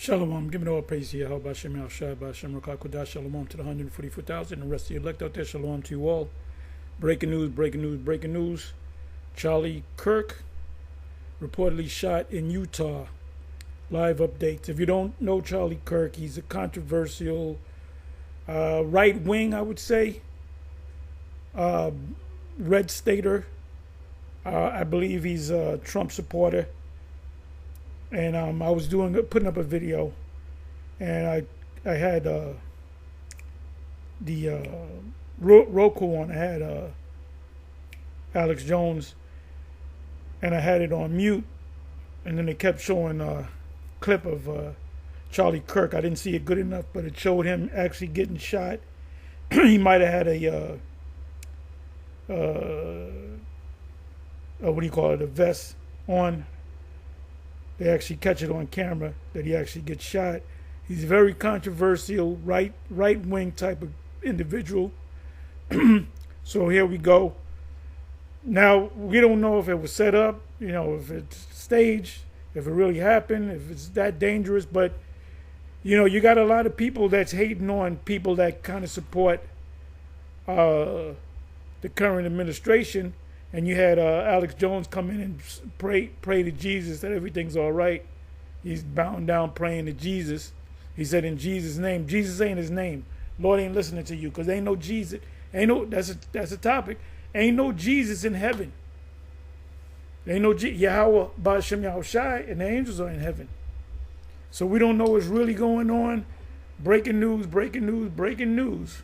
Shalom, giving all praise here. How about Shem Shai, Shem Rakakodah, Shalom to the 144,000 and the rest of the elect out there. Shalom to you all. Breaking news, breaking news, breaking news. Charlie Kirk reportedly shot in Utah. Live updates. If you don't know Charlie Kirk, he's a controversial right wing, I would say. Red stater. I believe he's a Trump supporter. And I was putting up a video, and I had the Roku on. I had Alex Jones, and I had it on mute, and then it kept showing a clip of Charlie Kirk. I didn't see it good enough, but it showed him actually getting shot. He might have had a what do you call it, a vest on. They actually catch it on camera that he actually gets shot. He's a very controversial right wing type of individual. So here we go. Now we don't know if it was set up, if it's staged, if it really happened, if it's that dangerous. But you got a lot of people that's hating on people that kind of support the current administration. And you had Alex Jones come in and pray to Jesus that everything's all right. He's bowing down praying to Jesus. He said, in Jesus' name. Jesus ain't his name. Lord ain't listening to you because ain't no Jesus. That's a topic. Ain't no Jesus in heaven. Ain't no Yahweh, Ba'ashem Yahushai, and the angels are in heaven. So we don't know what's really going on. Breaking news, breaking news, breaking news.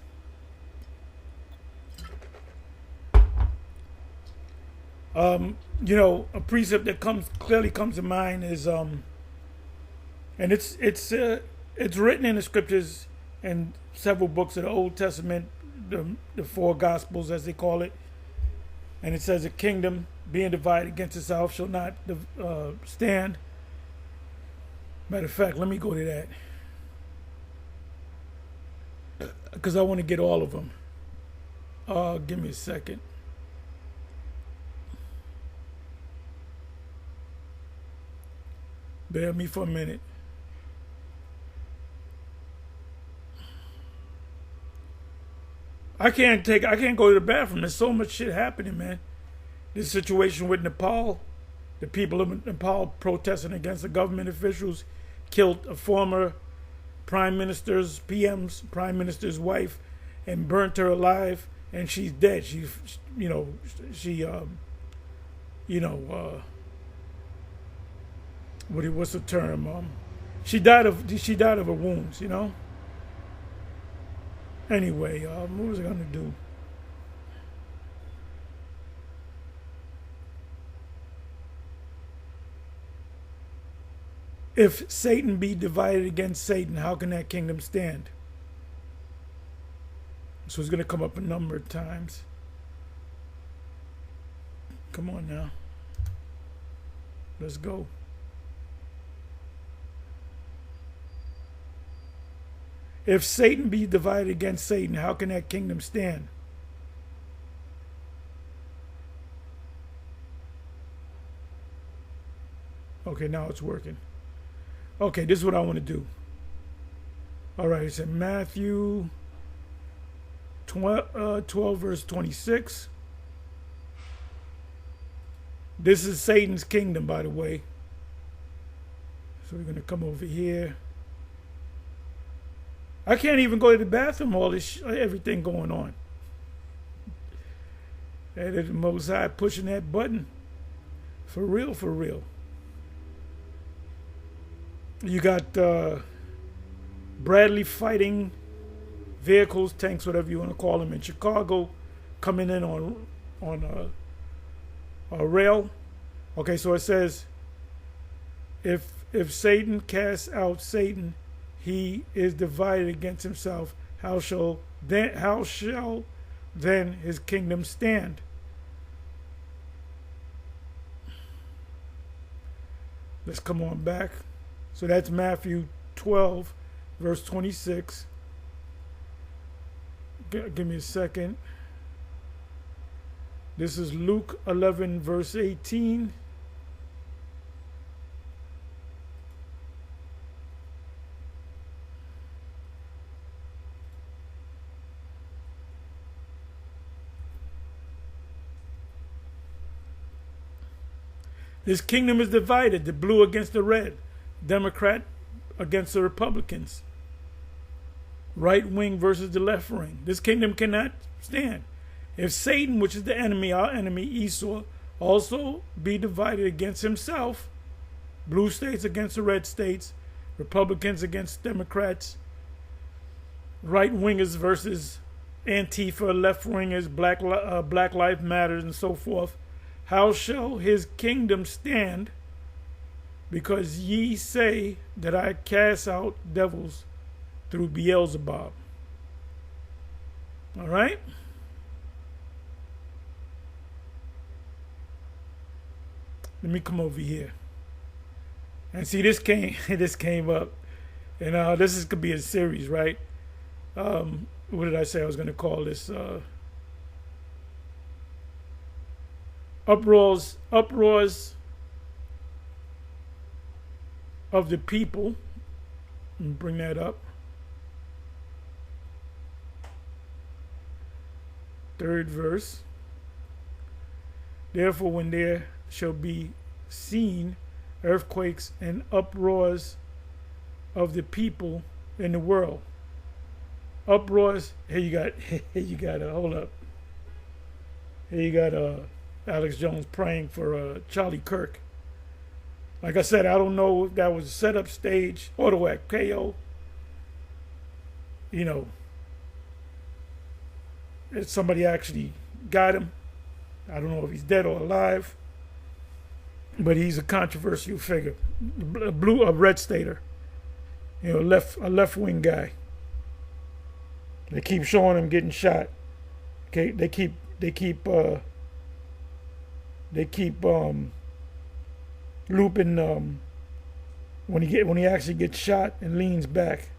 A precept that clearly comes to mind is, and it's written in the scriptures in several books of the Old Testament, the four Gospels as they call it, and it says, "A kingdom being divided against itself shall not stand." Matter of fact, let me go to that because I want to get all of them. Give me a second. Bear with me for a minute. I can't go to the bathroom. There's so much shit happening, man. This situation with Nepal, the people of Nepal protesting against the government officials, killed a former prime minister's wife, and burnt her alive, and she's dead. What's the term? She died of her wounds. Anyway, what was I gonna do? If Satan be divided against Satan, how can that kingdom stand? So it's gonna come up a number of times. Come on now. Let's go. If Satan be divided against Satan, how can that kingdom stand? Okay, now it's working. Okay, this is what I want to do. All right, it's in Matthew 12 verse 26. This is Satan's kingdom, by the way. So we're going to come over here. I can't even go to the bathroom, everything going on. That is the Most High pushing that button. For real, for real. You got Bradley fighting vehicles, tanks, whatever you want to call them, in Chicago, coming in on a rail. Okay, so it says, if Satan casts out Satan, he is divided against himself. How shall then his kingdom stand? Let's come on back. So that's Matthew 12, verse 26. Give me a second. This is Luke 11, verse 18. This kingdom is divided, the blue against the red, Democrat against the Republicans, right wing versus the left wing. This kingdom cannot stand. If Satan, which is the enemy, our enemy Esau, also be divided against himself, blue states against the red states, Republicans against Democrats, right wingers versus Antifa, left wingers, Black Lives Matters, and so forth, how shall his kingdom stand? Because ye say that I cast out devils through Beelzebub. All right? Let me come over here. And see, this came up. And this could be a series, right? What did I say I was going to call this? Uproars of the people. Let me bring that up. Third verse. Therefore, when there shall be seen earthquakes and uproars of the people in the world. Uproars. Here you got. Hold up. Here you got Alex Jones praying for Charlie Kirk. Like I said, I don't know if that was a setup stage or the KO. You know, if somebody actually got him. I don't know if he's dead or alive, but he's a controversial figure, a red stater, you know, a left wing guy. They keep showing him getting shot. Okay, they keep looping when he actually gets shot and leans back.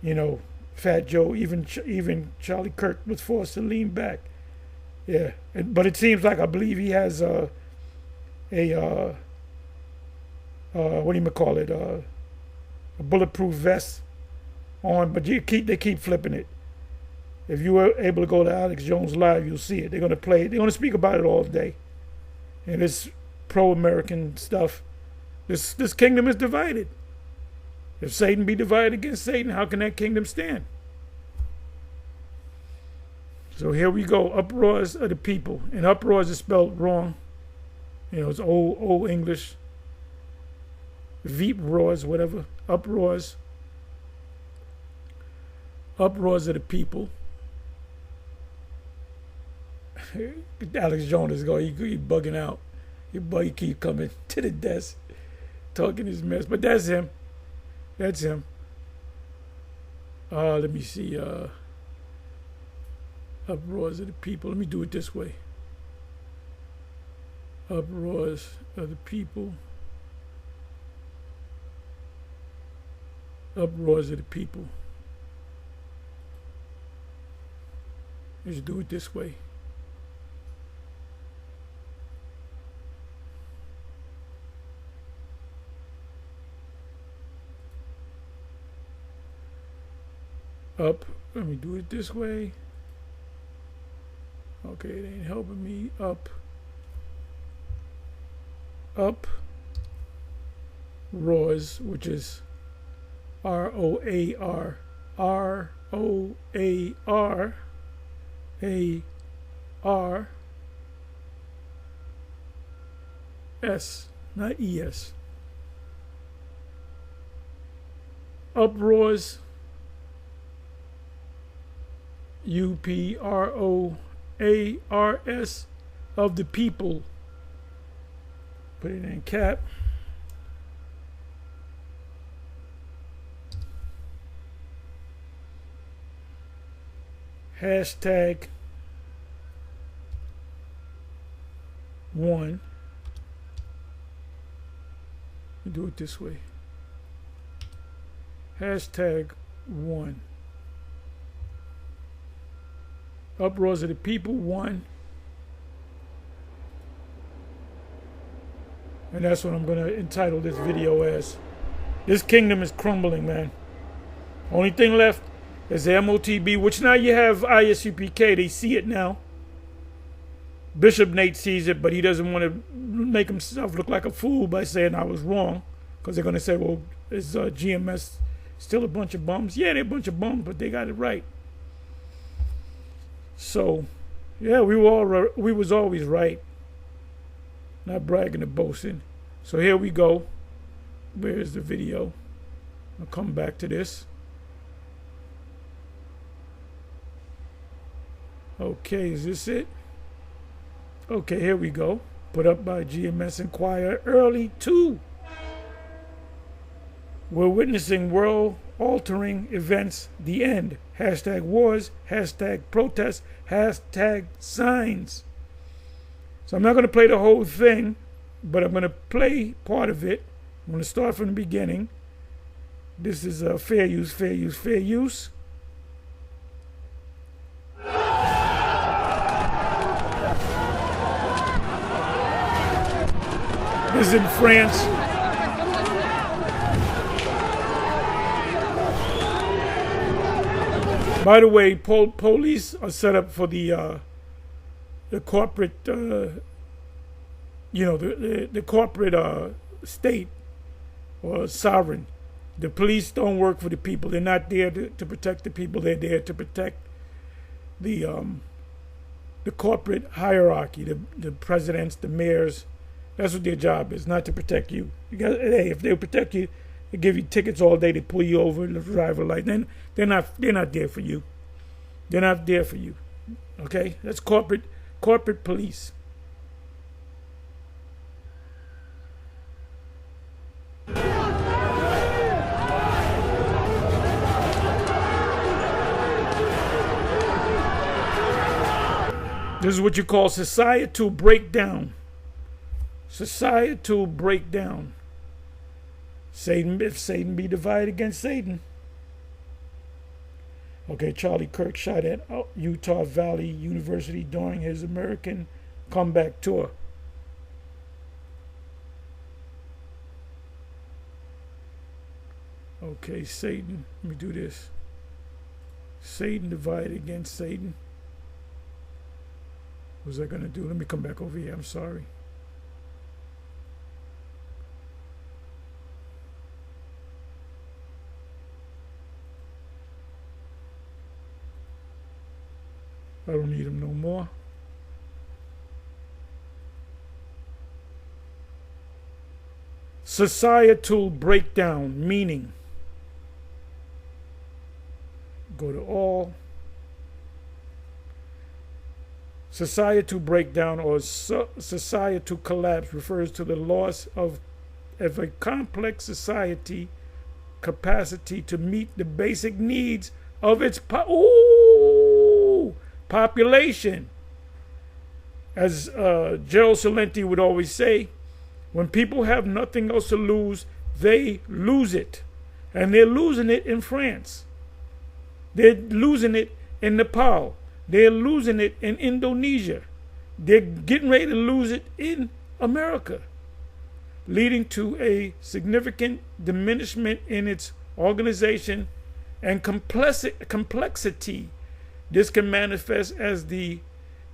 You know, Fat Joe, even Charlie Kirk was forced to lean back. Yeah, but it seems like I believe he has what do you call it? A bulletproof vest on, but they keep flipping it. If you were able to go to Alex Jones Live, you'll see it. They're gonna play it. They're gonna speak about it all day. And it's pro-American stuff. This kingdom is divided. If Satan be divided against Satan, how can that kingdom stand? So here we go. Uproars of the people. And uproars is spelled wrong. You know, it's old English. Veep roars, whatever. Uproars. Uproars of the people. Alex Jones is going. He bugging out. He keep coming to the desk, talking his mess. But that's him. That's him. Let me see. Uproars of the people. Let me do it this way. Uproars of the people. Uproars of the people. Let's do it this way. Up. Let me do it this way. Okay, it ain't helping me. Up. Roars, which is R-O-A-R. R-O-A-R. A-R. S, not E-S. Uproars. U-P-R-O-A-R-S of the people. Put it in cap. Hashtag 1. Do it this way. Hashtag 1. Uproars of the people 1. And that's what I'm going to entitle this video as. This kingdom is crumbling, man. Only thing left is the MOTB, which now you have ISUPK. They see it now. Bishop Nate sees it, but he doesn't want to make himself look like a fool by saying I was wrong, because they're going to say, well, is GMS still a bunch of bums? Yeah, they're a bunch of bums, but they got it right. So, yeah, we was always right. Not bragging or boasting. So here we go. Where's the video? I'll come back to this. Okay, is this it? Okay, here we go. Put up by GMS Inquirer early 2. We're witnessing world-altering events. The end. Hashtag wars. Hashtag protests. Hashtag signs. So I'm not going to play the whole thing, but I'm going to play part of it. I'm going to start from the beginning. This is fair use, fair use, fair use. This is in France. By the way, police are set up for the corporate, the corporate state or sovereign. The police don't work for the people. They're not there to protect the people. They're there to protect the corporate hierarchy, the presidents, the mayors. That's what their job is, not to protect you. Hey, if they protect you, they give you tickets all day. They pull you over, the driver light. Then they're not there for you. They're not there for you. Okay, that's corporate police. This is what you call societal breakdown. Societal breakdown. Satan, if Satan be divided against Satan. Okay, Charlie Kirk shot at Utah Valley University during his American comeback tour. Okay, Satan. Let me do this. Satan divided against Satan. What was I going to do? Let me come back over here. I'm sorry. I don't need them no more. Societal breakdown, meaning. Go to all. Societal breakdown or societal collapse refers to the loss of a complex society capacity to meet the basic needs of its population. As Gerald Celente would always say, when people have nothing else to lose, they lose it. And they're losing it in France. They're losing it in Nepal. They're losing it in Indonesia. They're getting ready to lose it in America, leading to a significant diminishment in its organization and complexity. This can manifest as the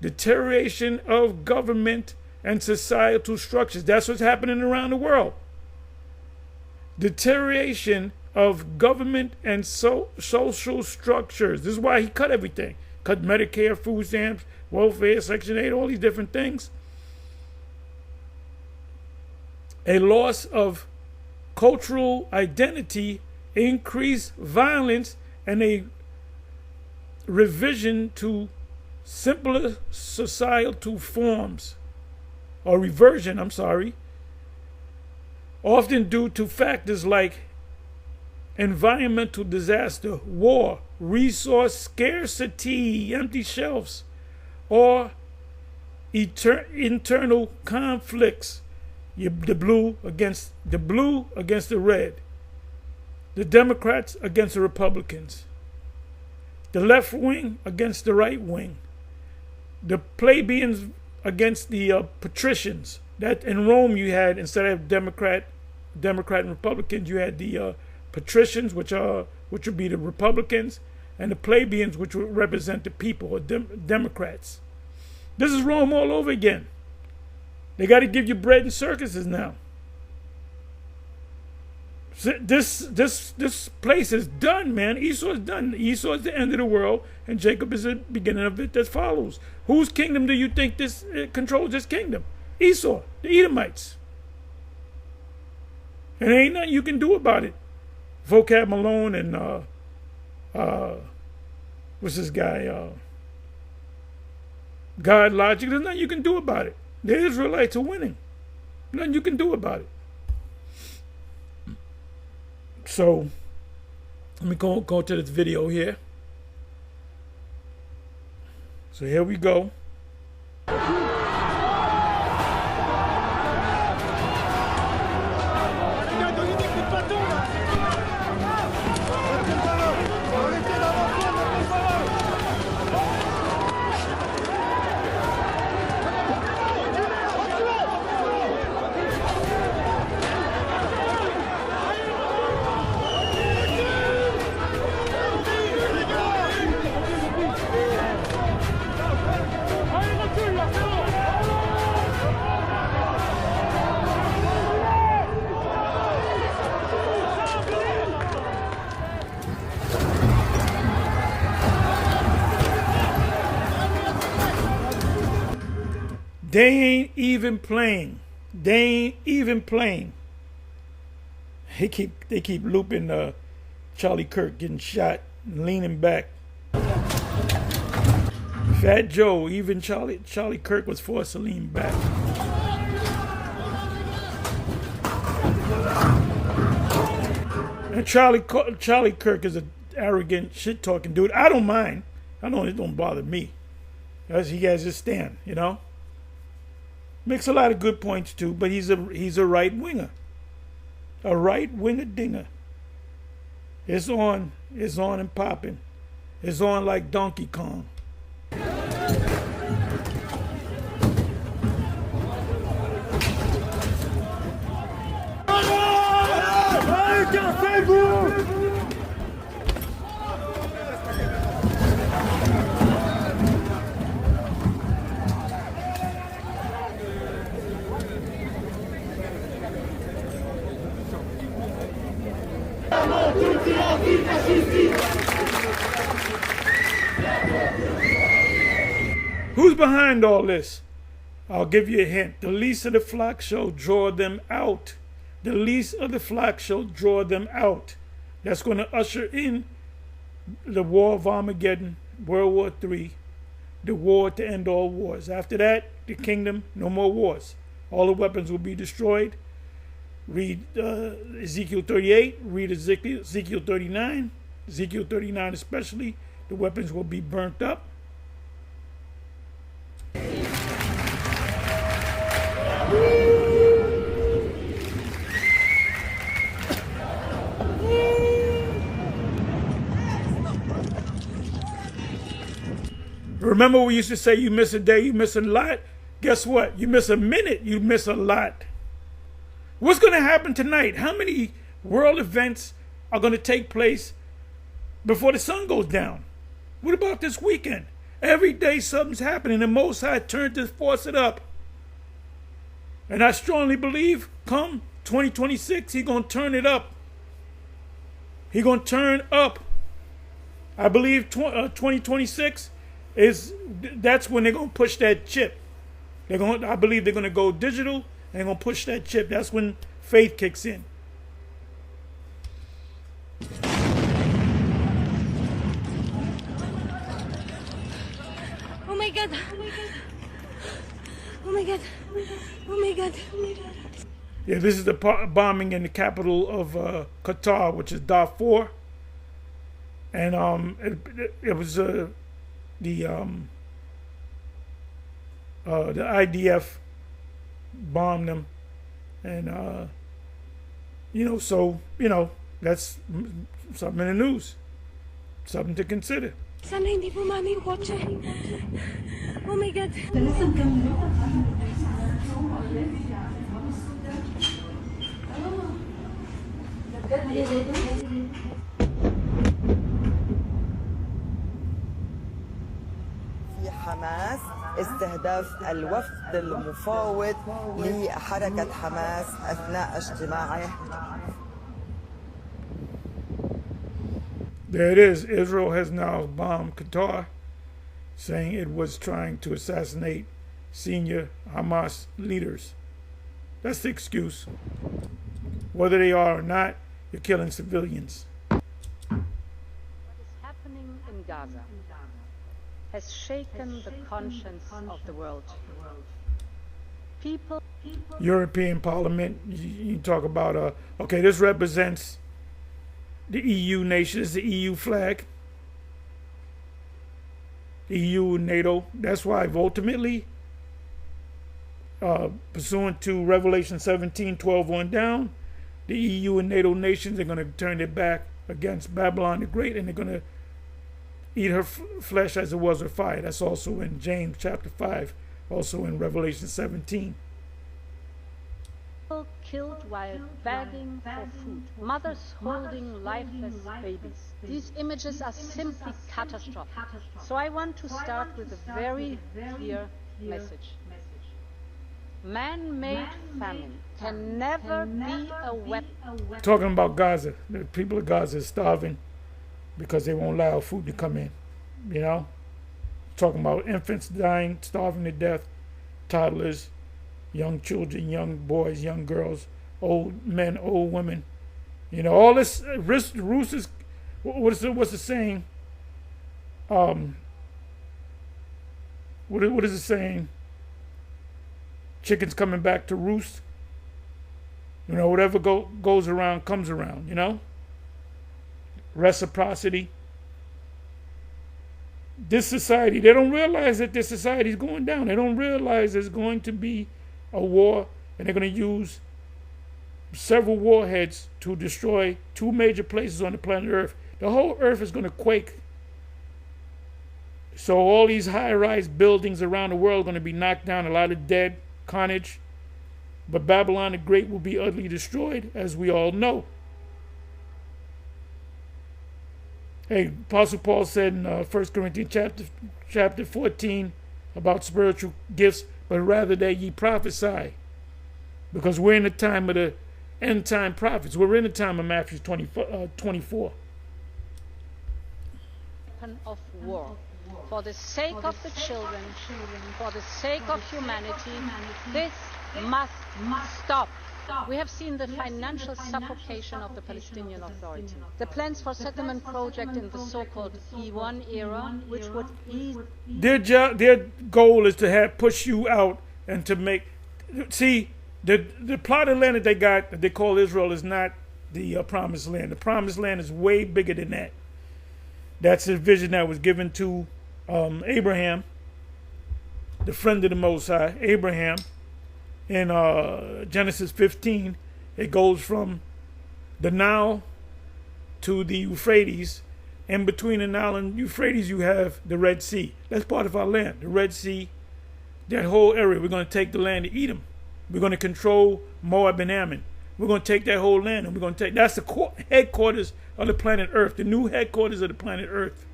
deterioration of government and societal structures. That's what's happening around the world. Deterioration of government and social structures. This is why he cut everything. Cut Medicare, food stamps, welfare, Section 8, all these different things. A loss of cultural identity, increased violence, and a revision to simpler societal forms, or reversion, often due to factors like environmental disaster, war, resource scarcity, empty shelves, or internal conflicts. The blue against the red, the Democrats against the Republicans, the left wing against the right wing, the plebeians against the patricians. That in Rome you had, instead of Democrat and Republicans, you had the patricians, which would be the Republicans, and the plebeians, which would represent the people, or Democrats. This is Rome all over again. They got to give you bread and circuses now. This place is done, man. Esau is done. Esau is the end of the world, and Jacob is the beginning of it that follows. Whose kingdom do you think this controls this kingdom? Esau, the Edomites. And there ain't nothing you can do about it. Vocab Malone and what's this guy? God Logic. There's nothing you can do about it. The Israelites are winning. Nothing you can do about it. So, let me go to this video here. So here we go. They ain't even playing. They ain't even playing. They keep looping Charlie Kirk getting shot and leaning back. Fat Joe, even Charlie Kirk was forced to lean back. And Charlie Kirk is an arrogant, shit-talking dude. I don't mind. I know it don't bother me. As he has his stand, you know. Makes a lot of good points too, but he's a right winger. A right winger dinger. It's on and popping. It's on like Donkey Kong. Who's behind all this? I'll give you a hint. The least of the flock shall draw them out. The least of the flock shall draw them out. That's going to usher in the War of Armageddon, World War III, the war to end all wars. After that, the kingdom, no more wars. All the weapons will be destroyed. Read Ezekiel 38, read Ezekiel 39, Ezekiel 39 especially. The weapons will be burnt up. Remember we used to say you miss a day, you miss a lot? Guess what? You miss a minute, you miss a lot. What's going to happen tonight? How many world events are going to take place before the sun goes down? What about this weekend? Every day something's happening. The Most High turned to force it up. And I strongly believe come 2026, he's going to turn it up. He's going to turn up. I believe 2026 that's when they're going to push that chip. I believe they're going to go digital and they're going to push that chip. That's when faith kicks in. Oh my God. Oh my God. Oh my God. Oh my God. Yeah, this is the bombing in the capital of Qatar, which is Darfur. And it was the IDF bombed them, and so that's something in the news, something to consider. Sana hindi bumami yung kotse. Oh my God. في حماس استهداف الوفد المفاوض لحركة حماس أثناء اجتماعه. There it is. Israel has now bombed Qatar, saying it was trying to assassinate senior Hamas leaders. That's the excuse. Whether they are or not, you're killing civilians. What is happening in Gaza has shaken the conscience of the world. People. European Parliament, you talk about, okay, this represents the EU nations, the EU flag, EU and NATO. That's why ultimately, pursuant to Revelation 17:12 on down, the EU and NATO nations are going to turn their back against Babylon the Great, and they're going to eat her flesh as it was her fire. That's also in James chapter 5, also in Revelation 17. Killed while begging for food, mothers holding lifeless babies. These images are simply catastrophic. So I want to start with a very clear message. Man-made famine can never be a weapon. Talking about Gaza, the people of Gaza are starving because they won't allow food to come in. You know, talking about infants dying, starving to death, toddlers, young children, young boys, young girls, old men, old women. You know, all this roosters. What's the saying? What is it saying? Chickens coming back to roost. You know, whatever goes around comes around. You know, reciprocity. This society, they don't realize that this society is going down. They don't realize there's going to be a war, and they're going to use several warheads to destroy two major places on the planet Earth. The whole Earth is going to quake. So all these high-rise buildings around the world are going to be knocked down, a lot of dead, carnage. But Babylon the Great will be utterly destroyed, as we all know. Hey, Apostle Paul said in 1 Corinthians chapter 14 about spiritual gifts, but rather that ye prophesy. Because we're in the time of the end time prophets. We're in the time of Matthew 24. Of war. For the sake of the children, for the sake of humanity, this must stop. We have seen the financial suffocation of the Palestinian Authority. The plans for settlement project in the so-called E1 era, which would ease... Their goal is to push you out and to make... See, the plot of land that they got, that they call Israel, is not the promised land. The promised land is way bigger than that. That's the vision that was given to Abraham, the friend of the Most High, Abraham. In Genesis 15, it goes from the Nile to the Euphrates. In between the Nile and Euphrates, you have the Red Sea. That's part of our land. The Red Sea, that whole area. We're going to take the land to Edom. We're going to control Moab and Ammon. We're going to take that whole land, and we're going to take... That's the headquarters of the planet Earth, the new headquarters of the planet Earth.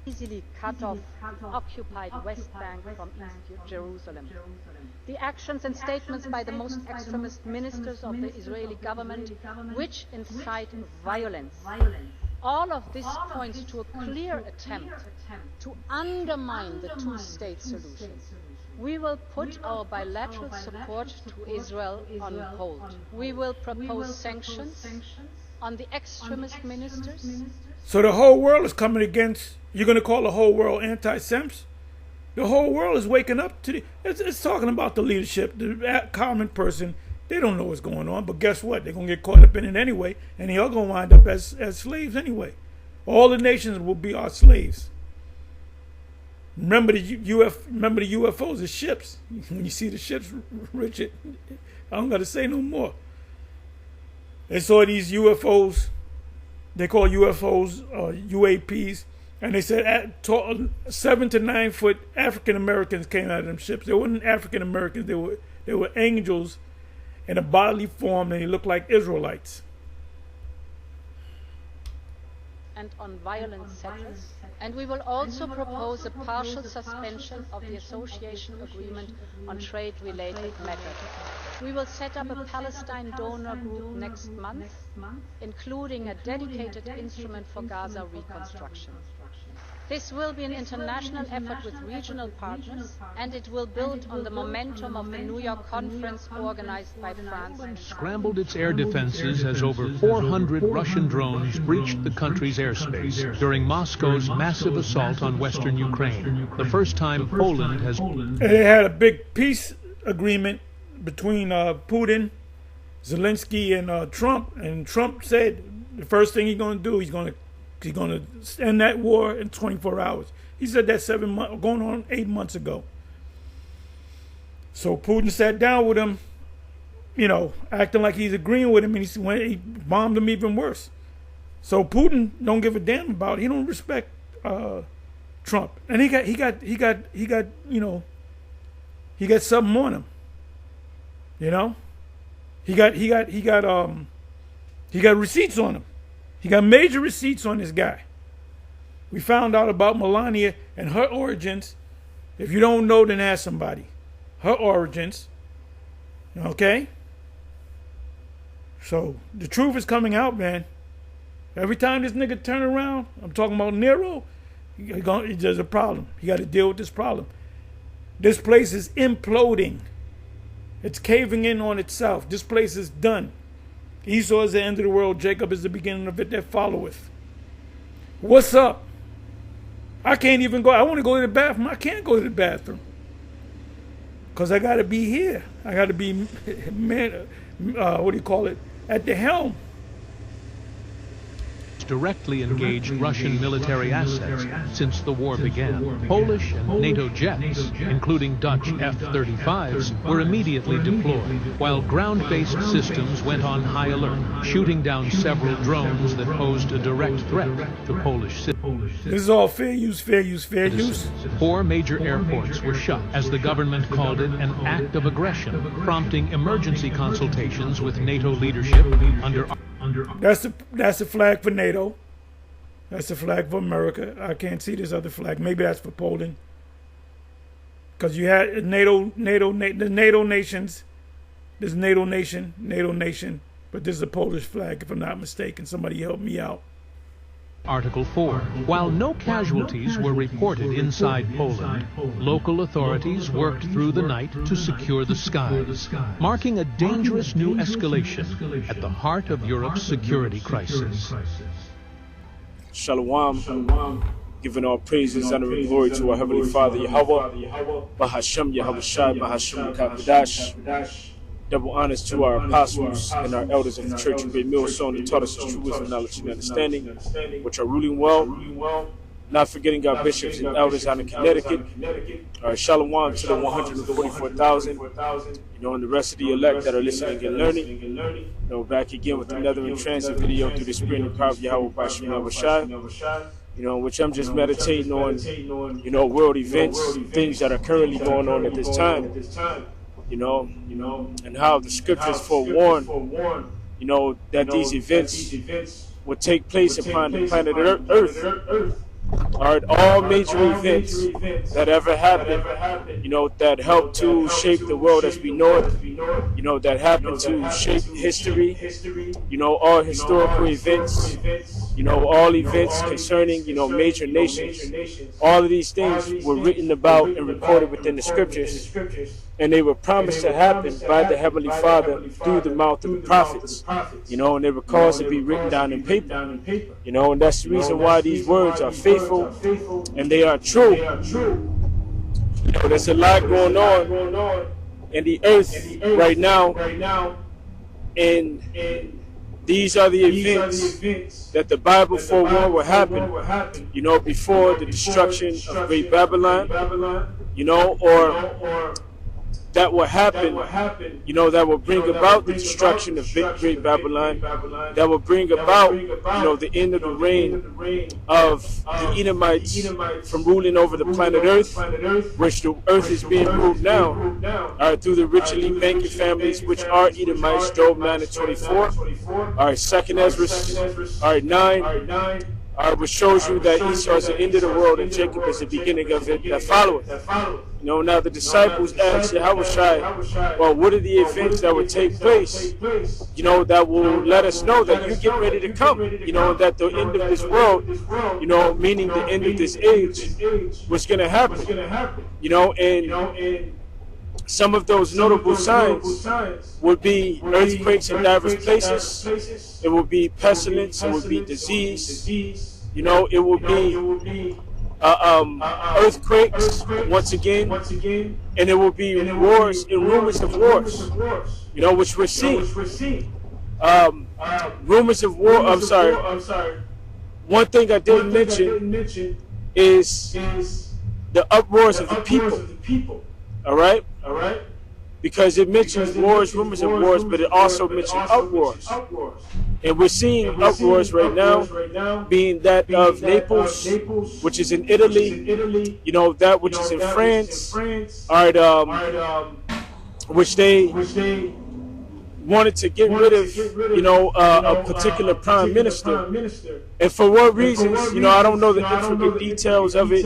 Easily cut off occupied West Bank from East Jerusalem. The actions and statements by the most extremist ministers of the Israeli government, which incite violence. All of this points to a clear attempt to undermine the two-state solution. We will put our bilateral support to Israel on hold. We will propose sanctions on the extremist ministers. So the whole world is coming against... You're going to call the whole world anti-Sems? The whole world is waking up to it's talking about the leadership, the common person. They don't know what's going on, but guess what? They're going to get caught up in it anyway, and they're going to wind up as slaves anyway. All the nations will be our slaves. Remember the UFOs, the ships. When you see the ships, Richard, I don't got to say no more. They saw these UFOs. They call UFOs UAPs. And they said 7 to 9 foot African Americans came out of them ships. They weren't African Americans. They were angels in a bodily form, and they looked like Israelites. and on violent settlers, and we will also propose a partial suspension of the association agreement on trade-related matters. We will set up a Palestine donor group next month, including a dedicated instrument for Gaza reconstruction. This will be an international effort with regional partners, and it will build on the momentum of the New York conference organized by France. Scrambled its air defenses as over 400 Russian drones breached the country's airspace during Moscow's massive assault on western Ukraine, the first time Poland has... They had a big peace agreement between Putin, Zelensky, and Trump said the first thing he's going to do, he's going to end that war in 24 hours. He said that 7 months, going on 8 months ago. So Putin sat down with him, acting like he's agreeing with him, and he bombed him even worse. So Putin don't give a damn about it. He don't respect Trump, and he got something on him. He got receipts on him. He got major receipts on this guy. We found out about Melania and her origins. If you don't know, then ask somebody. Her origins. Okay? So, the truth is coming out, man. Every time this nigga turn around, I'm talking about Nero, there's a problem. You got to deal with this problem. This place is imploding. It's caving in on itself. This place is done. Esau is the end of the world. Jacob is the beginning of it that followeth. What's up? I can't even go. I want to go to the bathroom. I can't go to the bathroom. Because I got to be here. I got to be, at the helm. Directly engaged Russian military assets since the war began. Polish and NATO jets, including Dutch F-35s, were immediately deployed, while ground-based systems went on high alert, shooting down several drones that posed a direct threat to Polish citizens. This is all fair use, fair use, fair use. 4 major airports were shut, as the government called it an act of aggression, prompting emergency consultations with NATO leadership under... That's the flag for NATO. That's the flag for America. I can't see this other flag. Maybe that's for Poland. Because you had the NATO nations. There's NATO nation. But this is a Polish flag, if I'm not mistaken. Somebody help me out. Article 4. While no casualties were reported inside Poland, local authorities worked through the night to secure the skies, marking a dangerous new escalation at the heart of Europe's security crisis. Shalom, giving all praises, honor, and glory to our Heavenly Father, Yahweh, Bahashem, Yahweh Shai, Bahashem, Kakadash. Double honors to our apostles and our elders of the Church of Great Millstone who taught us the true wisdom, knowledge, and understanding, which are ruling well. Not forgetting our bishops and elders out in Connecticut. Shalom to the 144,000. And the rest of the elect that are listening and learning. Back again with another in transit video through the spirit and power of Yahweh Bashim Abashai. Which I'm just meditating on, world events, things that are currently going on at this time. And how the scriptures forewarn, that these events would take place upon the planet Earth. All major events that ever happened, that helped to shape the world as we know it, that happened to shape history, all historical events, all events concerning, major nations. All of these things were written about and recorded within the scriptures, and they were promised to happen by the Heavenly Father through the mouth of the prophets, and they were caused to be written down in paper, and that's the reason why these words are faithful and they are true. There's a lot going on in the earth right now, and these are the events that the Bible forewarned will happen, before the destruction of Great Babylon, or that will happen, that will bring about the destruction of Great Babylon, that will bring about, the end of the reign of the Edomites from ruling over the planet Earth, which the earth is being ruled now, through the richly banking families, which are Edomites, Job 9 and 24, 2 Ezra, 9, which shows you that Esau is the end of the world and Jacob is the beginning of it that followeth. You know, now the disciples asked Yahushua, well, what are the events that would take place, you know, that will let us know that you get ready to come, you know, that the end of this world, you know, meaning the end of this age, was going to happen, you know, and some of those notable signs would be earthquakes in diverse places. It would be pestilence. It would be disease. You know, it would be earthquakes once again, and it will be wars and rumors of wars. You know, which we're seeing. Rumors of war. I'm sorry. One thing I didn't mention is the uproars of the people. All right. Because it mentions wars, rumors of wars, but it also mentions uproars. And we're seeing uproars right now, being that of Naples, which is in Italy, you know, that which is in France, all right, which they wanted to get rid of, you know, a particular prime minister. And for what reasons, you know, I don't know the intricate details of it.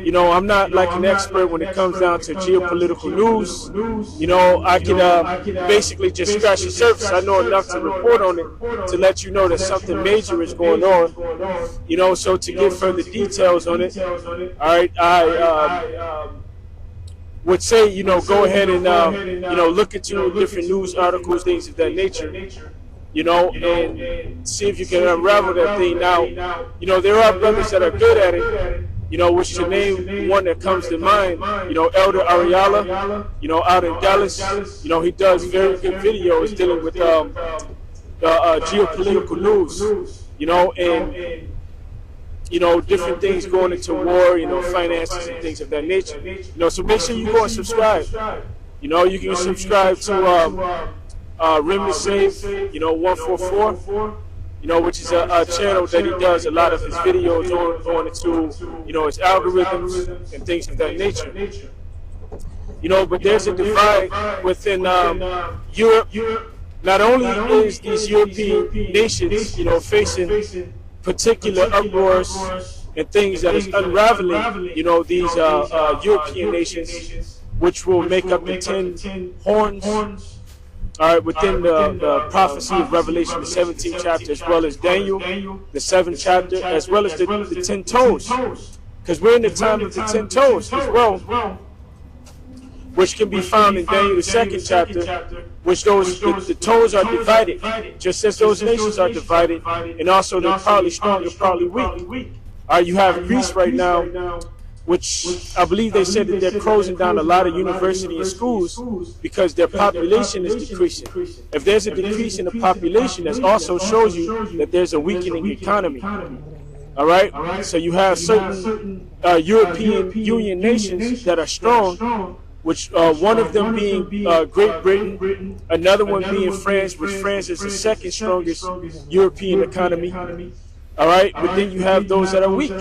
You know, I'm not like an expert when it comes down to geopolitical news. You know, I can basically just scratch the surface. I know enough to report on it to let you know that something major is going on. You know, so to give further details on it, all right, I would say, you know, go ahead and, you know, look into different news articles, things of that nature, you know, and see if you can unravel that thing. Now, you know, there are brothers that are good at it, you know, which to name one that comes to mind, you know, Elder Ariala, you know, out in Dallas, you know, he does very good videos dealing with geopolitical news, you know, and you know, different things going into war, you know, finances and things of that nature. You know, so make sure you go and subscribe. You know, you can subscribe to Remnant Save, you know, 144, you know, which is a channel that he does a lot of his videos on into, you know, his algorithms and things of that nature. You know, but there's a divide within Europe. Not only is these European nations, you know, facing particular uproars and things that is unraveling, you know, these European nations, which will make up the 10 horns, all right, within the prophecy of Revelation, the 17th chapter, as well as Daniel, the 7th chapter, as well as the 10 toes, because we're in the time of the 10 toes as well, which can be found in Daniel, the 2nd chapter, which the toes are divided, just as those nations are divided, and also they're partly strong and partly weak. You have Greece right now, which I believe they said that they're closing down a lot of universities and schools because their population is decreasing. If there's a decrease in the population, that also shows you that there's a weakening economy. All right? So you have certain European Union nations that are strong, which one of them being Great Britain, another one being France, which France is the second strongest European economy. All right, but then you have those that are weak,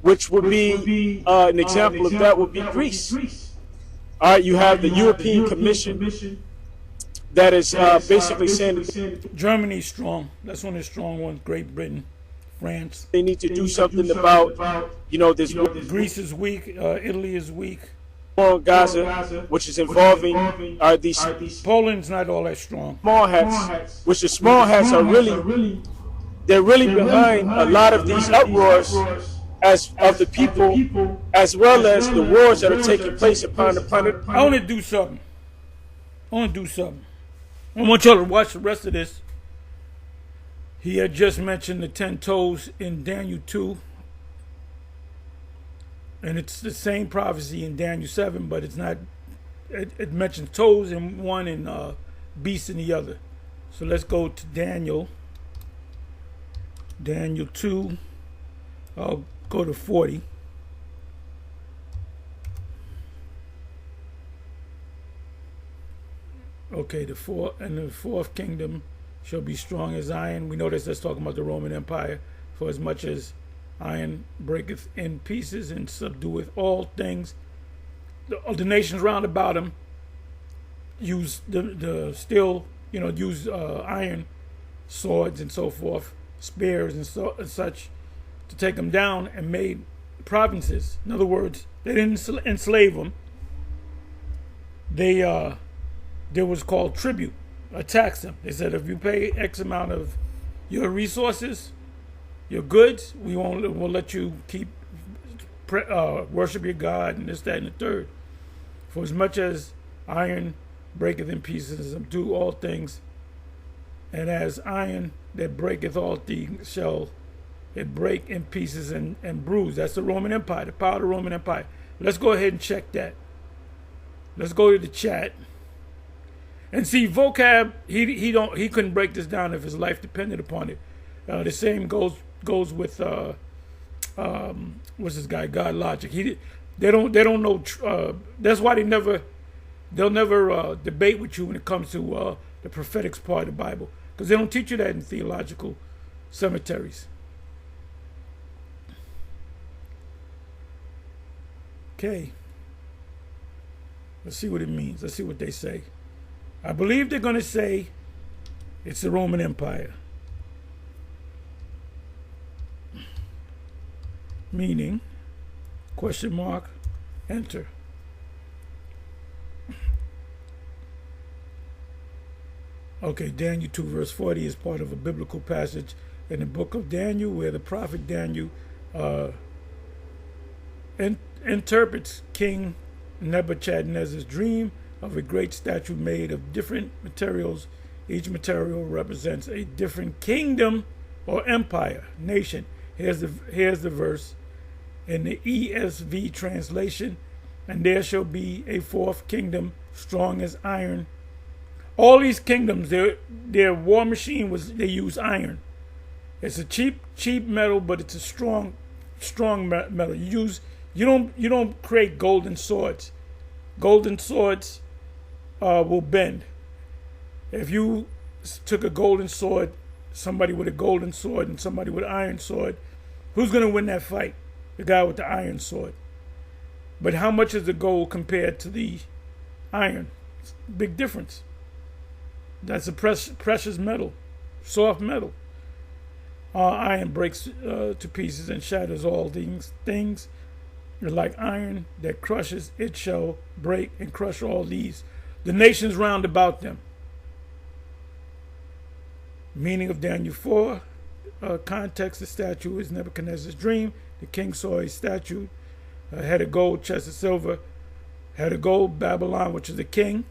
which would be an example of that would be Greece. All right, you have the European Commission that is basically saying that Germany's strong. That's one of the strong ones. Great Britain. France. They need to do something about, you know, this. Greece is weak. Italy is weak. On Gaza, which is involving these. Poland's not all that strong. Small hats, which the small hats are really, they're really behind a lot of these uproars as of the people, as well as the wars that are taking place upon the planet. I want to do something. I want y'all to watch the rest of this. He had just mentioned the 10 toes in Daniel 2. And it's the same prophecy in Daniel 7, but it's not. It mentions toes in one and beasts in the other. So let's go to Daniel. Daniel 2. I'll go to 40. Okay, the fourth kingdom shall be strong as iron. We know that's talking about the Roman Empire. For as much as iron breaketh in pieces and subdueth all things, the nations round about him use the steel, use iron swords and so forth. spears and such to take them down, and made provinces. In other words, they didn't enslave them. There was called tribute, a tax them. They said, if you pay X amount of your resources, your goods, we'll let you keep worship your God and this, that, and the third. For as much as iron breaketh in pieces and do all things, and as iron that breaketh all things shall it break in pieces and bruise. That's the Roman Empire, the power of the Roman Empire. Let's go ahead and check that. Let's go to the chat and see vocab. He couldn't break this down if his life depended upon it. The same goes with what's this guy, God Logic. They don't know. That's why they'll never debate with you when it comes to the prophetics part of the Bible, because they don't teach you that in theological cemeteries. Okay. Let's see what it means. Let's see what they say. I believe they're going to say it's the Roman Empire. Meaning, question mark, enter. Okay, Daniel 2 verse 40 is part of a biblical passage in the book of Daniel where the prophet Daniel interprets King Nebuchadnezzar's dream of a great statue made of different materials. Each material represents a different kingdom or empire, nation. Here's the verse in the ESV translation. And there shall be a fourth kingdom, strong as iron. All these kingdoms, their war machine they use iron. It's a cheap metal, but it's a strong metal. You don't create golden swords. Golden swords will bend. If you took a golden sword, somebody with a golden sword and somebody with an iron sword, who's going to win that fight? The guy with the iron sword. But how much is the gold compared to the iron? Big difference. That's a precious metal, soft metal. Iron breaks to pieces and shatters all things. Like iron that crushes, it shall break and crush all these. The nations round about them. Meaning of Daniel 4. Context, the statue is Nebuchadnezzar's dream. The king saw a statue, head of gold, chest of silver, head of gold, Babylon, which is the king.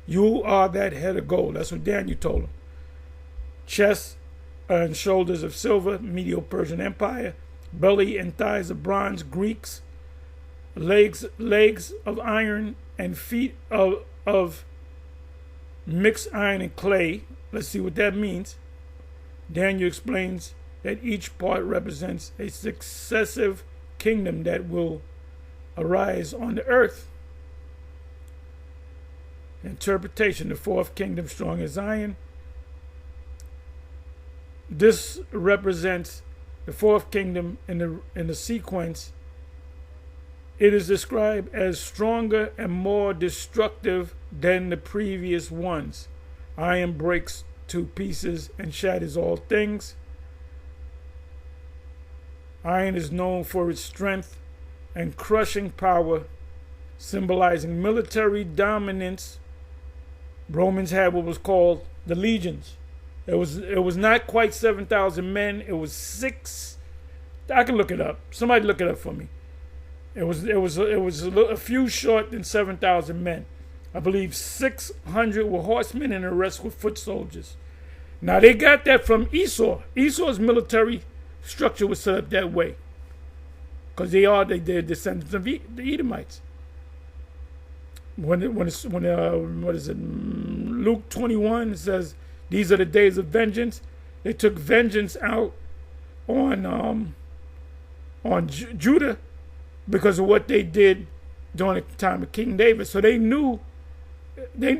You are that head of gold. That's what Daniel told him. Chest and shoulders of silver, Medo-Persian Empire. Belly and thighs of bronze, Greeks. Legs of iron and feet of mixed iron and clay. Let's see what that means. Daniel explains that each part represents a successive kingdom that will arise on the earth. Interpretation, the fourth kingdom, strong as iron. This represents the fourth kingdom in the sequence. It is described as stronger and more destructive than the previous ones. Iron breaks to pieces and shatters all things. Iron is known for its strength and crushing power, symbolizing military dominance. Romans had what was called the legions. It was not quite 7,000 men. It was 6. I can look it up. Somebody look it up for me. It was a few short than 7,000 men. I believe 600 were horsemen and the rest were foot soldiers. Now they got that from Esau. Esau's military structure was set up that way because they're descendants of the Edomites. What is it? Luke 21 says, "These are the days of vengeance." They took vengeance out on Judah because of what they did during the time of King David. So they knew we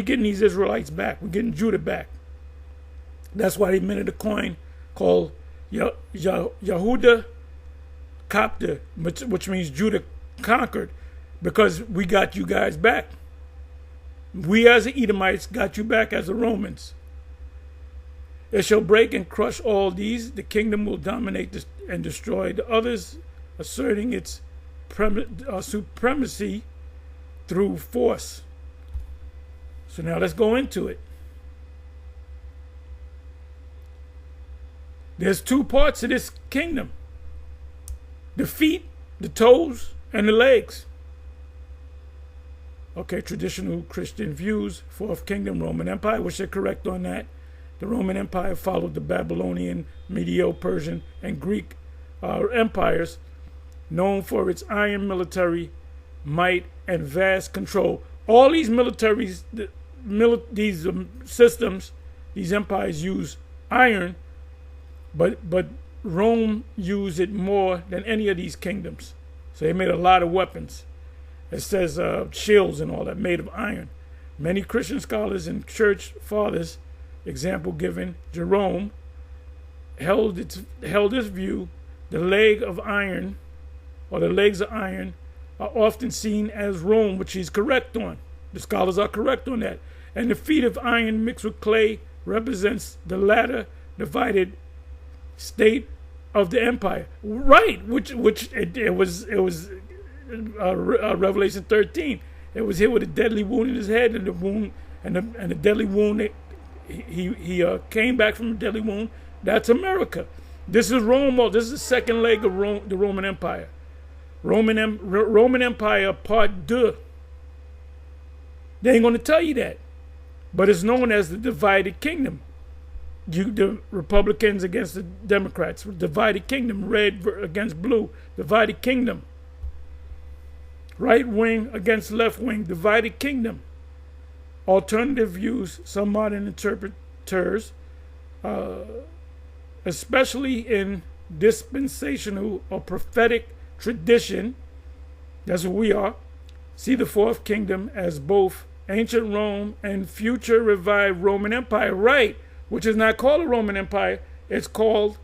getting these Israelites back. We're getting Judah back. That's why they minted a coin called Yehuda Copter, which means Judah conquered, because we got you guys back. We as the Edomites got you back as the Romans. It shall break and crush all these. The kingdom will dominate and destroy the others, asserting its supremacy through force. So now let's go into it. There's two parts of this kingdom: the feet, the toes, and the legs. Okay, traditional Christian views. Fourth kingdom, Roman Empire, which they're correct on that. The Roman Empire followed the Babylonian, Medo-Persian, and Greek empires, known for its iron military might and vast control. All these militaries, these systems, these empires use iron, but Rome used it more than any of these kingdoms. So they made a lot of weapons. It says shields and all that made of iron. Many Christian scholars and church fathers, example given, Jerome, held this view. The leg of iron, or the legs of iron, are often seen as Rome, which he's correct on. The scholars are correct on that. And the feet of iron mixed with clay represents the latter divided state of the empire. Right, which it was Revelation 13. It was hit with a deadly wound in his head, and the wound and the deadly wound. He came back from a deadly wound. That's America. This is Rome. This is the second leg of Rome, the Roman Empire. Roman Empire Part 2. They ain't going to tell you that, but it's known as the divided kingdom. The Republicans against the Democrats, divided kingdom. Red against blue, divided kingdom. Right wing against left wing, divided kingdom. Alternative views, some modern interpreters, especially in dispensational or prophetic tradition, that's what we are, see the fourth kingdom as both ancient Rome and future revived Roman Empire. Right, which is not called a Roman Empire, it's called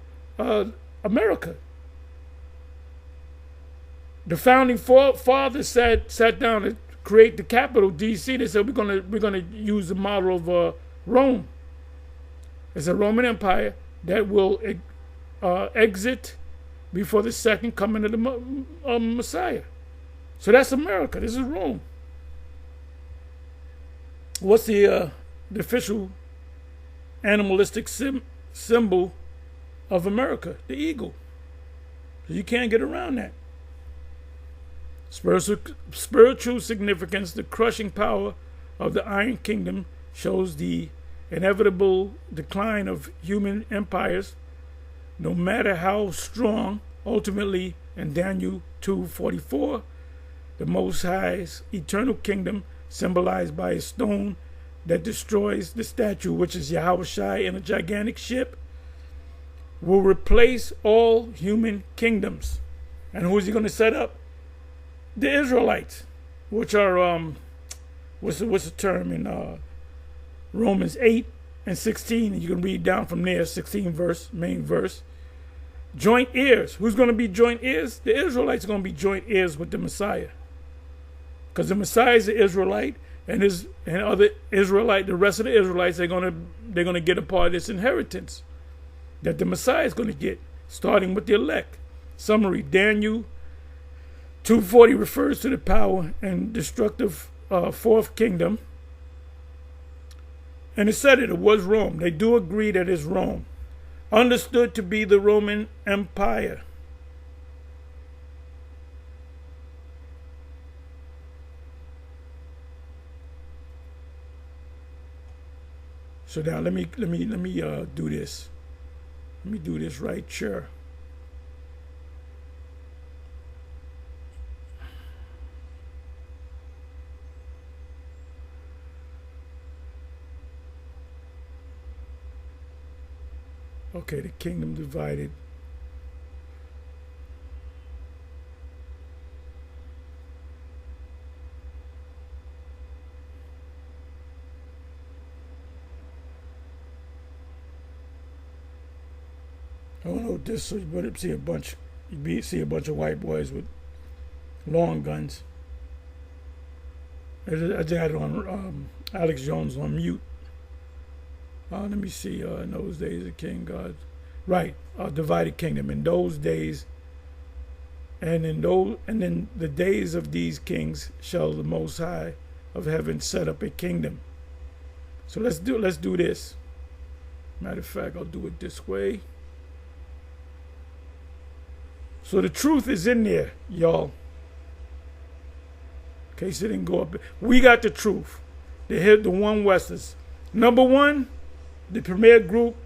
America. The founding fathers sat down to create the capital, D.C. They said we're gonna use the model of Rome. It's a Roman Empire that will exit before the second coming of the Messiah. So that's America. This is Rome. What's the official animalistic symbol of America? The eagle. So you can't get around that. Spiritual significance, the crushing power of the Iron Kingdom shows the inevitable decline of human empires, no matter how strong. Ultimately, in Daniel 2:44, the Most High's eternal kingdom, symbolized by a stone that destroys the statue, which is Yahushua in a gigantic ship, will replace all human kingdoms. And who is he going to set up? The Israelites, which are what's the term in Romans 8 and 16, and you can read down from there, 16 main verse. Joint heirs. Who's going to be joint heirs? The Israelites are going to be joint heirs with the Messiah, because the Messiah is an Israelite, and other Israelite, the rest of the Israelites, they're going to get a part of this inheritance that the Messiah is going to get, starting with the elect. Summary: Daniel 2:40 refers to the power and destructive fourth kingdom. And it said it was Rome. They do agree that it's Rome. Understood to be the Roman Empire. So now let me do this. Let me do this right here. Okay, the kingdom divided. I don't know what this is, but see a bunch of white boys with long guns. I just had it on Alex Jones on mute. Let me see. In those days, the king God, right? Divided kingdom. In those days, and in the days of these kings shall the Most High of heaven set up a kingdom. So let's do this. Matter of fact, I'll do it this way. So the truth is in there, y'all. In case it didn't go up. We got the truth. The one Westers. Number one, the premier group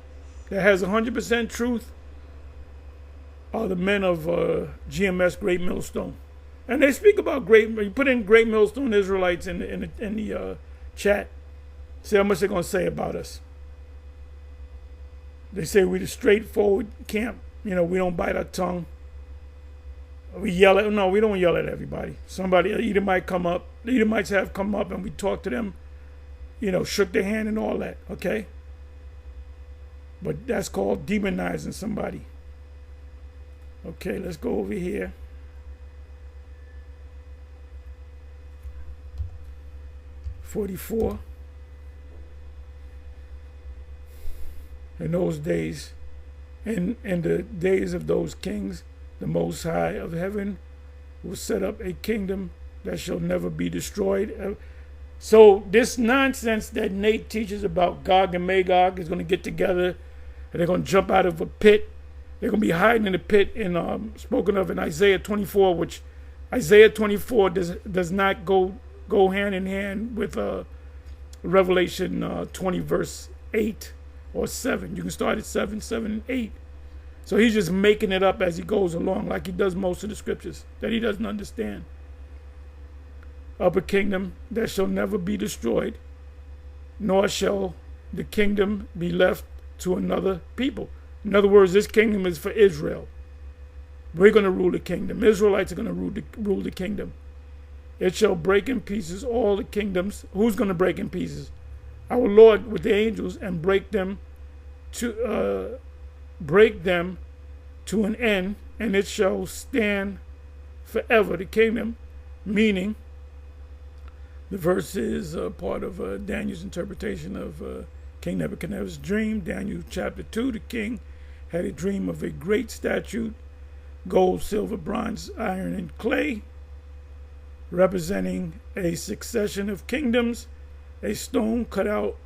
that has 100% truth are the men of GMS Great Millstone. And they speak about you put in Great Millstone Israelites in the chat. See how much they're going to say about us. They say we're the straightforward camp. You know, we don't bite our tongue. We yell at, no, we don't yell at everybody. Somebody, the Edomites have come up and we talked to them, you know, shook their hand and all that, okay? But that's called demonizing somebody. Okay, let's go over here. (44) In those days, in the days of those kings, the Most High of heaven will set up a kingdom that shall never be destroyed. So this nonsense that Nate teaches about Gog and Magog is going to get together and they're going to jump out of a pit. They're going to be hiding in the pit spoken of in Isaiah 24, which Isaiah 24 does not go hand in hand with Revelation 20 verse 8 or 7. You can start at 7, 7, and 8. So he's just making it up as he goes along, like he does most of the scriptures that he doesn't understand. Of a kingdom that shall never be destroyed, nor shall the kingdom be left to another people. In other words, this kingdom is for Israel. We're going to rule the kingdom. Israelites are going to rule the kingdom. It shall break in pieces all the kingdoms. Who's going to break in pieces? Our Lord with the angels, and break them to an end, and it shall stand forever. The kingdom, meaning the verse is part of Daniel's interpretation of King Nebuchadnezzar's dream. Daniel chapter 2, the king had a dream of a great statue, gold, silver, bronze, iron, and clay, representing a succession of kingdoms. A stone cut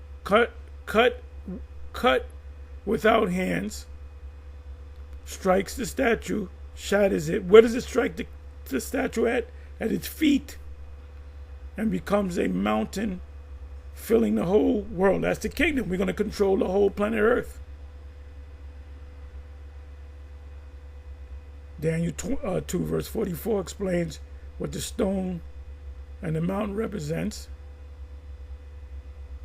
without hands, strikes the statue, shatters it. Where does it strike the statue at? At its feet, and becomes a mountain filling the whole world. That's the kingdom. We're going to control the whole planet Earth. Daniel 2 verse 44 explains what the stone and the mountain represents.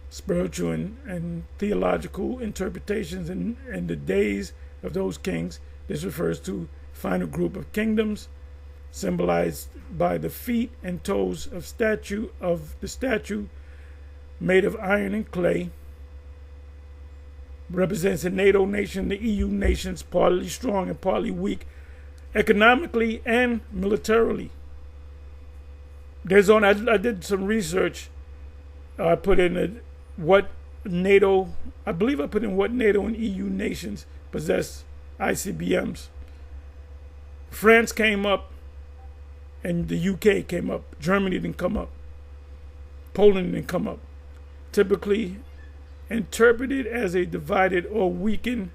Spiritual and theological interpretations in the days of those kings. This refers to final group of kingdoms symbolized by the feet and toes of the statue made of iron and clay. Represents the NATO nation, the EU nations, partly strong and partly weak, economically and militarily. I did some research. I put in what NATO and EU nations possess ICBMs. France came up and the UK came up. Germany didn't come up. Poland didn't come up. Typically interpreted as a divided or weakened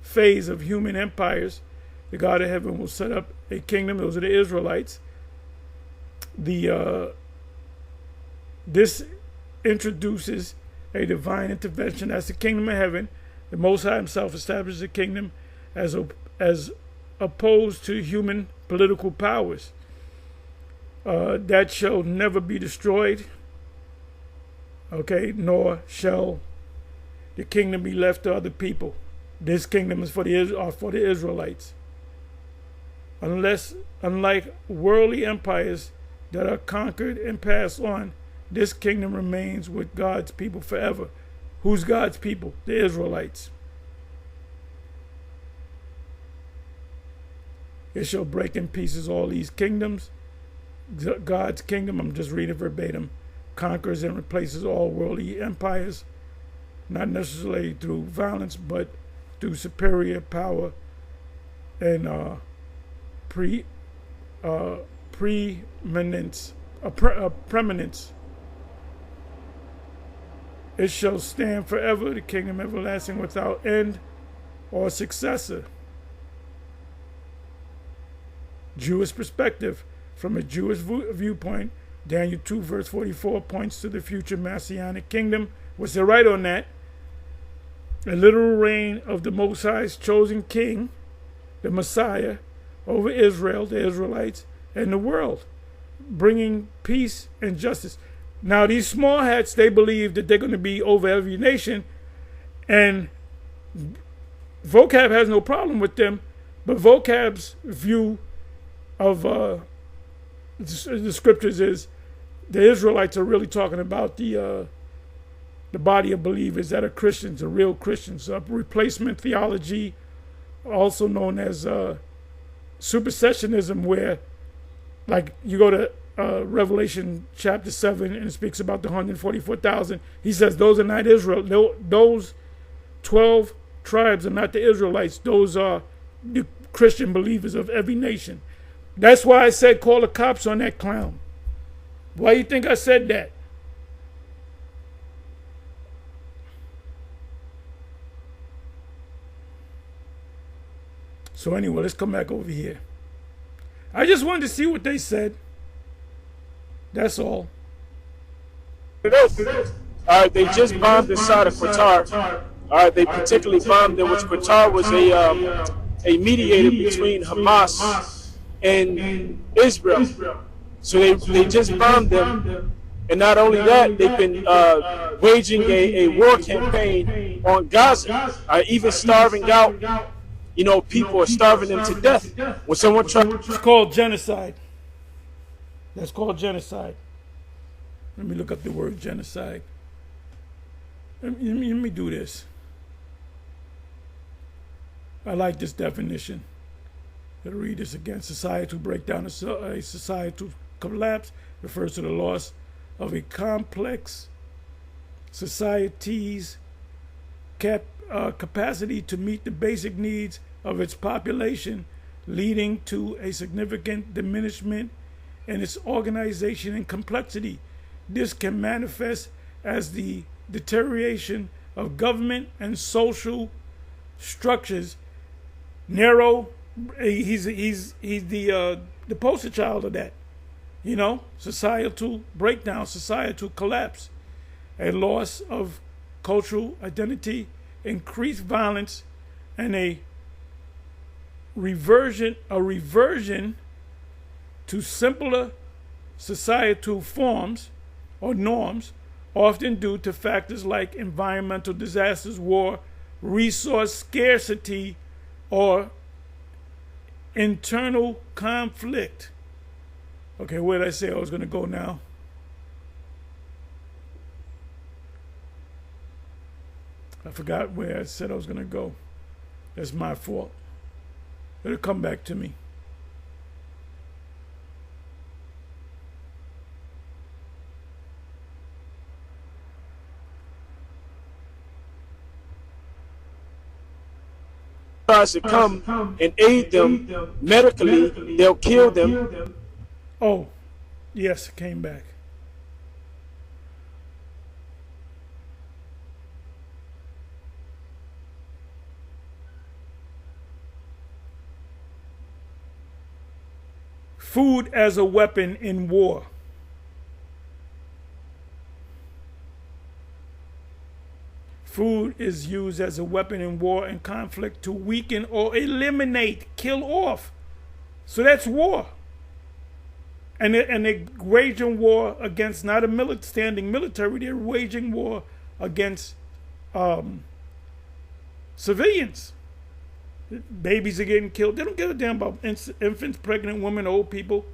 phase of human empires, the God of heaven will set up a kingdom. Those are the Israelites. This introduces a divine intervention. That's the kingdom of heaven. The Most High himself establishes a kingdom as opposed to human political powers that shall never be destroyed. Okay, nor shall the kingdom be left to other people. This kingdom is for the Israelites. Unlike worldly empires that are conquered and passed on, this kingdom remains with God's people forever. Who's God's people? The Israelites. It shall break in pieces all these kingdoms. God's kingdom, I'm just reading verbatim, conquers and replaces all worldly empires. not necessarily through violence, but through superior power and preeminence. It shall stand forever, the kingdom everlasting without end or successor. Jewish perspective. From a Jewish viewpoint, Daniel 2 verse 44 points to the future Messianic kingdom. Was they right on that? A literal reign of the Most High's chosen king, the Messiah, over Israel, the Israelites, and the world, bringing peace and justice. Now, these small hats, they believe that they're going to be over every nation, and Vocab has no problem with them, but Vocab's view of the scriptures is the Israelites are really talking about the body of believers that are Christians, the real Christians. Replacement theology, also known as supersessionism, where, like, you go to Revelation chapter 7 and it speaks about the 144,000. He says those are not Israel. Those 12 tribes are not the Israelites. Those are the Christian believers of every nation. That's why I said call the cops on that clown. Why do you think I said that? So anyway, let's come back over here. I just wanted to see what they said. That's all. They just bombed inside of Qatar. They particularly bombed it, which Qatar was a mediator between Hamas and Israel. So they just bombed them. And not only that, they've been waging a war campaign on Gaza, even starving out. You know, people are starving them to death. When someone tries, it's called genocide. That's called genocide. Let me look up the word genocide. Let me do this. I like this definition. I'll read this again. Societal breakdown. A societal collapse refers to the loss of a complex society's capacity to meet the basic needs of its population, leading to a significant diminishment in its organization and complexity. This can manifest as the deterioration of government and social structures. Nero, he's the poster child of that. You know, societal breakdown, societal collapse, a loss of cultural identity, increased violence, and a reversion to simpler societal forms or norms, often due to factors like environmental disasters, war, resource scarcity, or internal conflict. Okay, where did I say I was going to go now? I forgot where I said I was going to go. That's my fault. It'll come back to me. tries to come and aid them medically, they'll kill them. Oh, yes, it came back. Food as a weapon in war. Food is used as a weapon in war and conflict to weaken or eliminate, kill off. So that's war. And they're waging war against not a standing military, they're waging war against civilians. Babies are getting killed. They don't give a damn about infants, pregnant women, old people.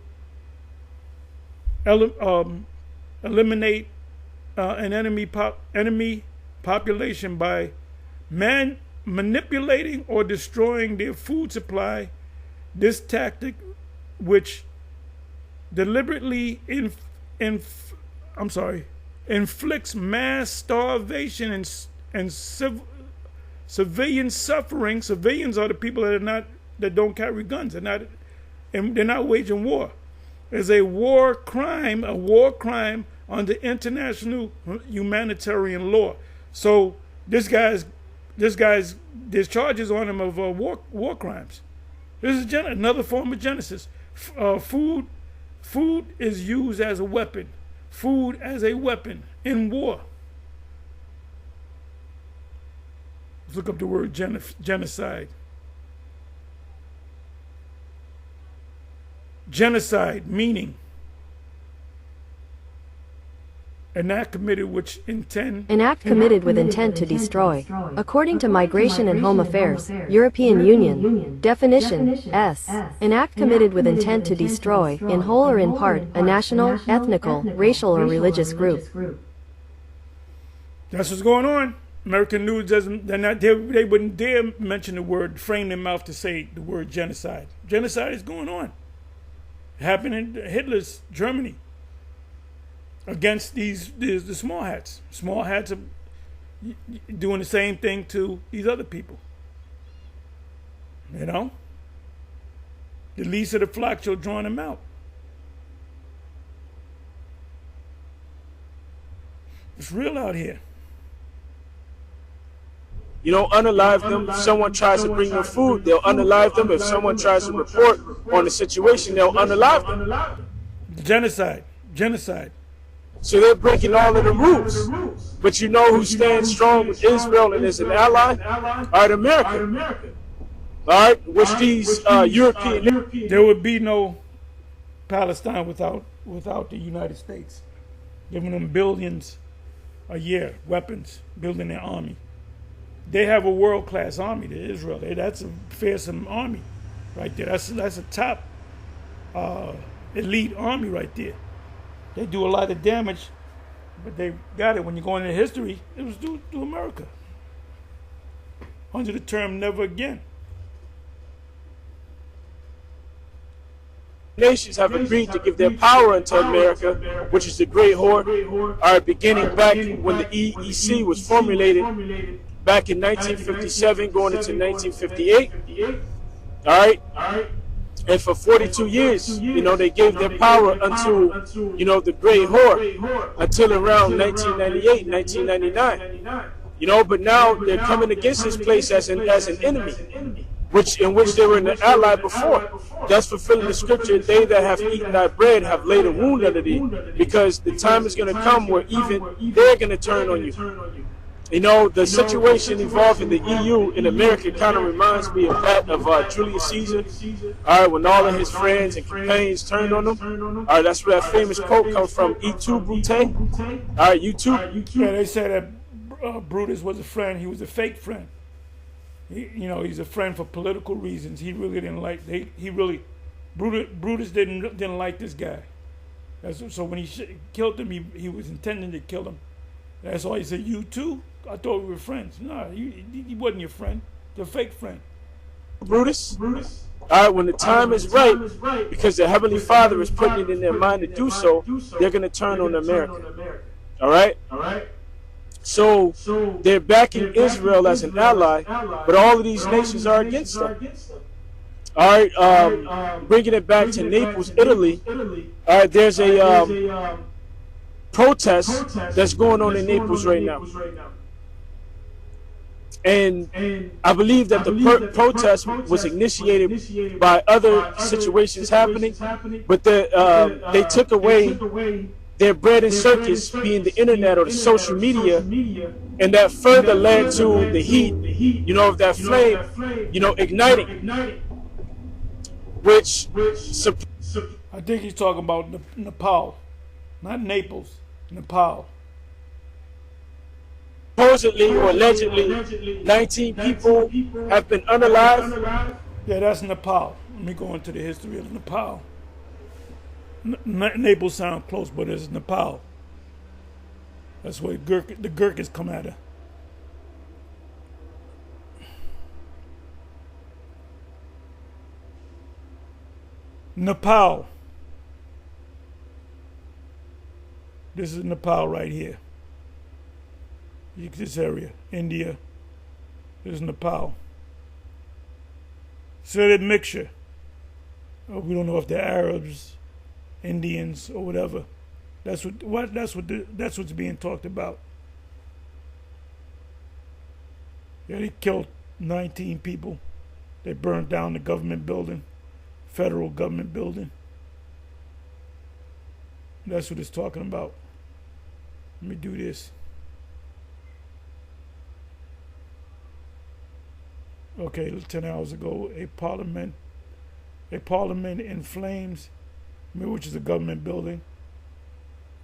Eliminate an enemy population by manipulating or destroying their food supply. This tactic, which deliberately inflicts mass starvation and civilian suffering. Civilians are the people that don't carry guns. They're not waging war. It's a war crime under international humanitarian law. So there's charges on him of war crimes. This is another form of Genesis. Food is used as a weapon. Food as a weapon in war. Let's look up the word genocide. Genocide, meaning an act committed with intent to destroy. According to Migration and Home Affairs, European Union. Definition, S. An act committed with intent to destroy, in whole or in part, a national, ethnical, racial or religious group. That's what's going on. American news doesn't, they wouldn't dare mention the word, frame their mouth to say the word genocide. Genocide is going on. It happened in Hitler's Germany. Against the small hats. Small hats are doing the same thing to these other people. You know? The least of the flock shall draw them out. It's real out here. You know, unalive them. If someone tries to bring them food, they'll unalive them. If someone tries to report on the situation, they'll unalive them. Genocide. So they're breaking all of the rules. But you know who stands strong with Israel and is an ally? All right, America. All right, which these European... There would be no Palestine without the United States. Giving them billions a year, weapons, building their army. They have a world-class army, the Israel. That's a fearsome army right there. That's a top elite army right there. They do a lot of damage, but they got it. When you go into history, it was due to America. Under the term never again. Nations have agreed to give their power unto America, which is the Great Horde, are beginning back when the EEC was formulated back in 1957, going into 1958. All right? And for 42 years, you know, they gave their power unto, you know, the Great Horde until around 1998, 1999. You know, but now they're coming against this place as an enemy, in which they were an ally before. Thus fulfilling the scripture, they that have eaten thy bread have laid a wound under thee, because the time is going to come where even they're going to turn on you. You know, the situation involving the EU in America kind of reminds me of that of Julius Caesar. All right, when all of his friends and companions turned on him. All right, that's where that famous quote comes from, E tu, Brute. All right, you too. Yeah, they said that Brutus was a friend. He was a fake friend. He's a friend for political reasons. He really didn't like. Brutus didn't like this guy. So when he killed him, he was intending to kill him. That's why he said, "You too." I thought we were friends. No, he wasn't your friend. The fake friend. Brutus. All right, when the time is right, because the Heavenly Father is putting it in their mind to do so, they're going to turn on America. All right? So they're backing Israel as an ally, but all of these nations are against them. All right, bringing it back to Naples, Italy, all right, there's a protest that's going on in Naples right now. And I believe that the protest was initiated by other situations happening, but they took away their bread and circus, being the internet or the social media, and that further led to the heat, you know, of that flame, you know, igniting, which... I think he's talking about Nepal, not Naples, Nepal. Supposedly or allegedly, 19 people have been unalive. Yeah, that's Nepal. Let me go into the history of Nepal. Naples sound close, but it's Nepal. That's where the Gurkhas come out of. Nepal. This is Nepal right here. This area, India, there's Nepal. So that mixture. We don't know if they're Arabs, Indians, or whatever. That's what's being talked about. Yeah, they killed 19 people. They burned down the government building, federal government building. That's what it's talking about. Let me do this. Okay, 10 hours ago, a parliament in flames, which is a government building.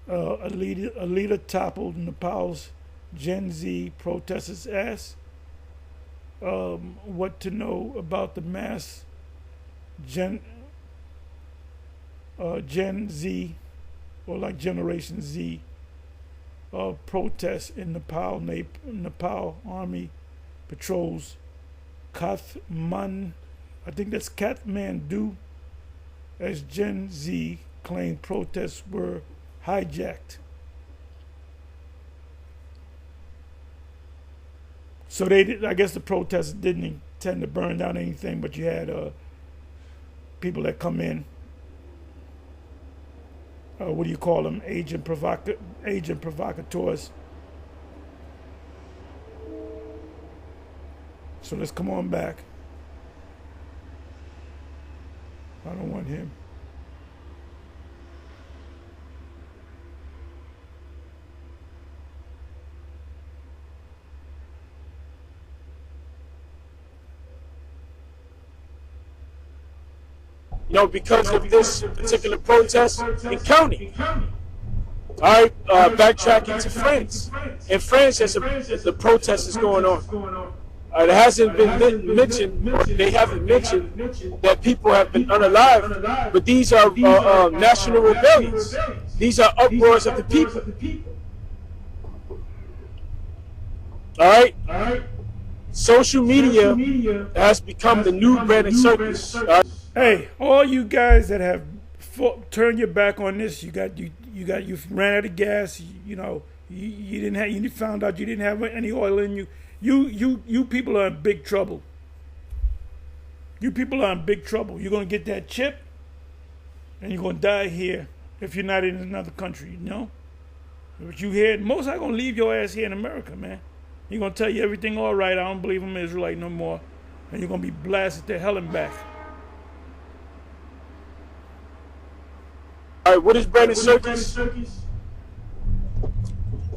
A leader toppled Nepal's Gen Z protesters asked what to know about the mass Gen Z, or like Generation Z, protests in Nepal. Nepal Army patrols Kathmandu, I think that's Kathmandu, as Gen Z claimed protests were hijacked. So I guess the protesters didn't intend to burn down anything, but you had people that come in. What do you call them? Agent provocateurs. So let's come on back. I don't want him. You know, because of this particular protest in county. All right, backtracking to France. In France, the protest is going on. It hasn't been mentioned, or they haven't mentioned that people have been unalived, but these are national rebellions. These are uproars of the people. All right? Social media has become the new bread and circus. Hey, all you guys that have turned your back on this, you ran out of gas. You found out you didn't have any oil in you. You people are in big trouble. You people are in big trouble. You're gonna get that chip, and you're gonna die here if you're not in another country. You know, but you here, most are gonna leave your ass here in America, man. You're gonna tell you everything all right. I don't believe I'm Israelite no more, and you're gonna be blasted to hell and back. All right, what is bread and circus?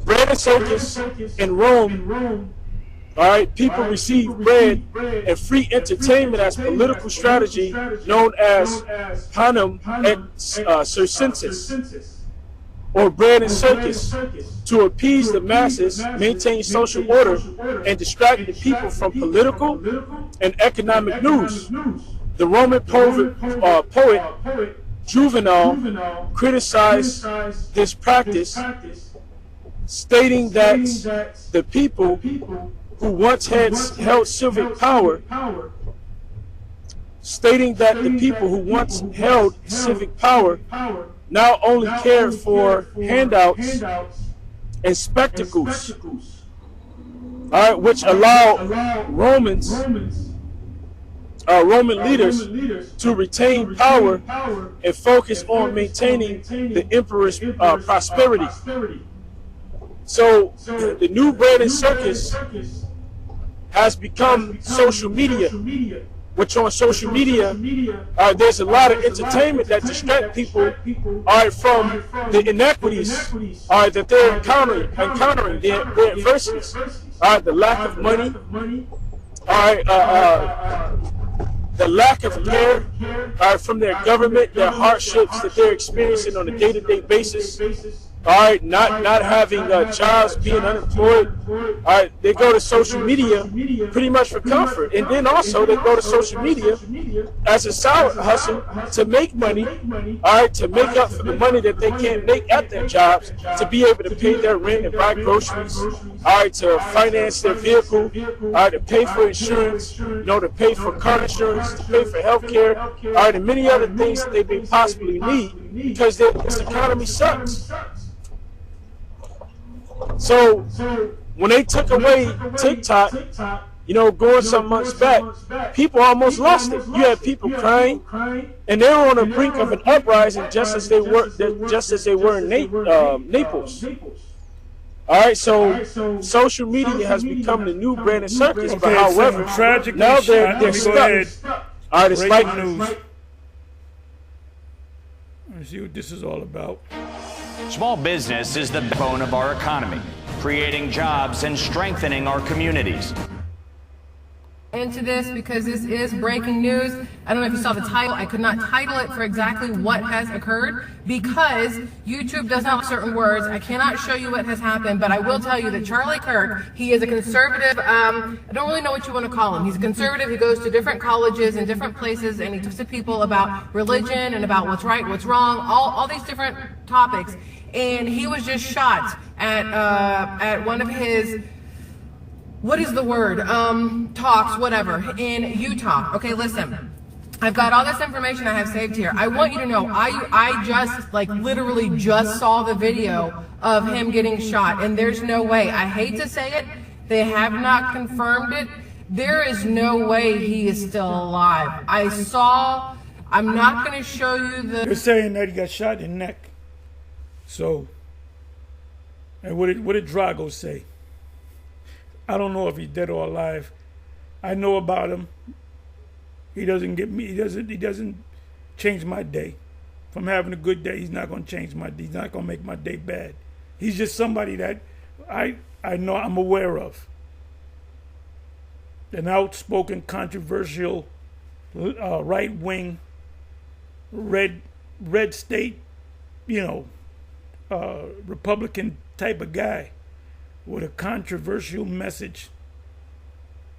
Bread and circus in Rome. All right, people receive bread and free entertainment as political strategy known as panem et circenses, or bread and circus, to appease the masses, maintain social order, and distract the people from political and economic news. The Roman poet Juvenal criticized this practice, stating that the people who once held civic power, now only care for handouts and spectacles, all right, which allow Roman leaders to retain power and focus on maintaining the emperor's prosperity. So the new bread and circus has become social media, which on social media, there's a lot of entertainment that distract people from the inequities that they're encountering their adversities, the lack of money, the lack of care from their government, their hardships that they're experiencing on a day-to-day basis. Not having jobs, being unemployed. They go to social media pretty much for comfort, and then also they go to social media as a side hustle to make money, to make up for the money that they can't make at their jobs, to be able to pay their rent and buy groceries, to finance their vehicle, to pay for insurance, to pay for car insurance, to pay for health care, and many other things that they may possibly need, because this economy sucks. So when they took away TikTok, you know, going some months back, people almost lost it. You had people crying, and they were on the brink of an uprising, just as they were in Naples. All right, so social media has become the new brand of circus, Okay, but however, now they're stuck. All right, it's like news. Let's see what this is all about. Small business is the backbone of our economy, creating jobs and strengthening our communities. Into this because this is breaking news. I don't know if you saw the title. I could not title it for exactly what has occurred because YouTube does not have certain words. I cannot show you what has happened, but I will tell you that Charlie Kirk, he is a conservative. I don't really know what you want to call him. He's a conservative. He goes to different colleges and different places, and he talks to people about religion and about what's right, what's wrong, all these different topics. And he was just shot at one of his, what is the word, talks, whatever, in Utah. Okay, listen, I've got all this information I have saved here. I want you to know, I just, like, literally just saw the video of him getting shot, and there's no way, I hate to say it, they have not confirmed it, there is no way he is still alive. I'm not going to show you the... They're saying that he got shot in the neck. So, and what did Drago say? I don't know if he's dead or alive. I know about him. He doesn't get me. He doesn't change my day. If I'm having a good day, he's not going to change my day. He's not going to make my day bad. He's just somebody that I know, I'm aware of. An outspoken, controversial, right-wing, red state, Republican type of guy with a controversial message.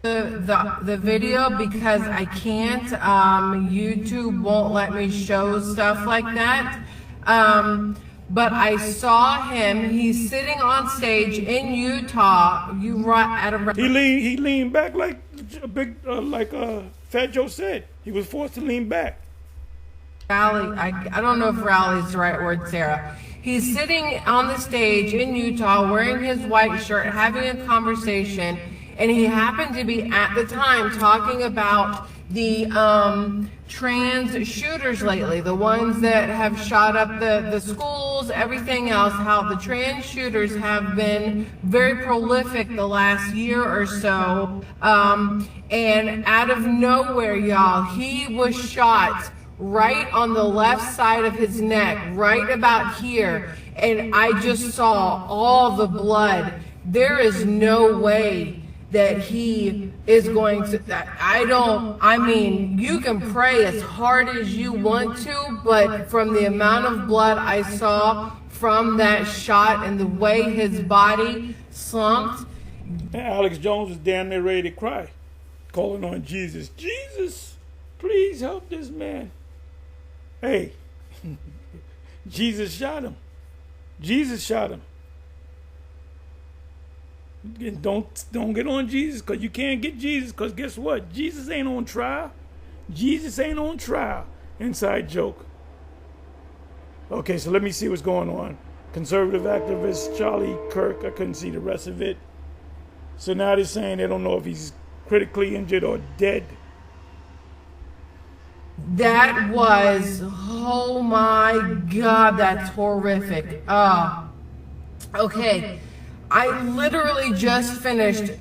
The video, because I can't, YouTube won't let me show stuff like that. But I saw him, he's sitting on stage in Utah. He leaned back like a big, Fat Joe said. He was forced to lean back. Rally, I don't know if rally is the right word, Sarah. He's sitting on the stage in Utah wearing his white shirt, having a conversation, and he happened to be at the time talking about the trans shooters lately, the ones that have shot up the schools, everything else, how the trans shooters have been very prolific the last year or so, and out of nowhere, y'all, he was shot right on the left side of his neck, right about here, and I just saw all the blood. There is no way that he is going to, I mean, you can pray as hard as you want to, but from the amount of blood I saw from that shot and the way his body slumped. And Alex Jones was damn near ready to cry, calling on Jesus. Jesus, please help this man. Hey, Jesus shot him. Jesus shot him. Don't get on Jesus, because you can't get Jesus, because guess what? Jesus ain't on trial. Jesus ain't on trial. Inside joke. Okay, so let me see what's going on. Conservative activist Charlie Kirk, I couldn't see the rest of it. So now they're saying they don't know if he's critically injured or dead. That was, oh my God, that's horrific. Okay, I literally just finished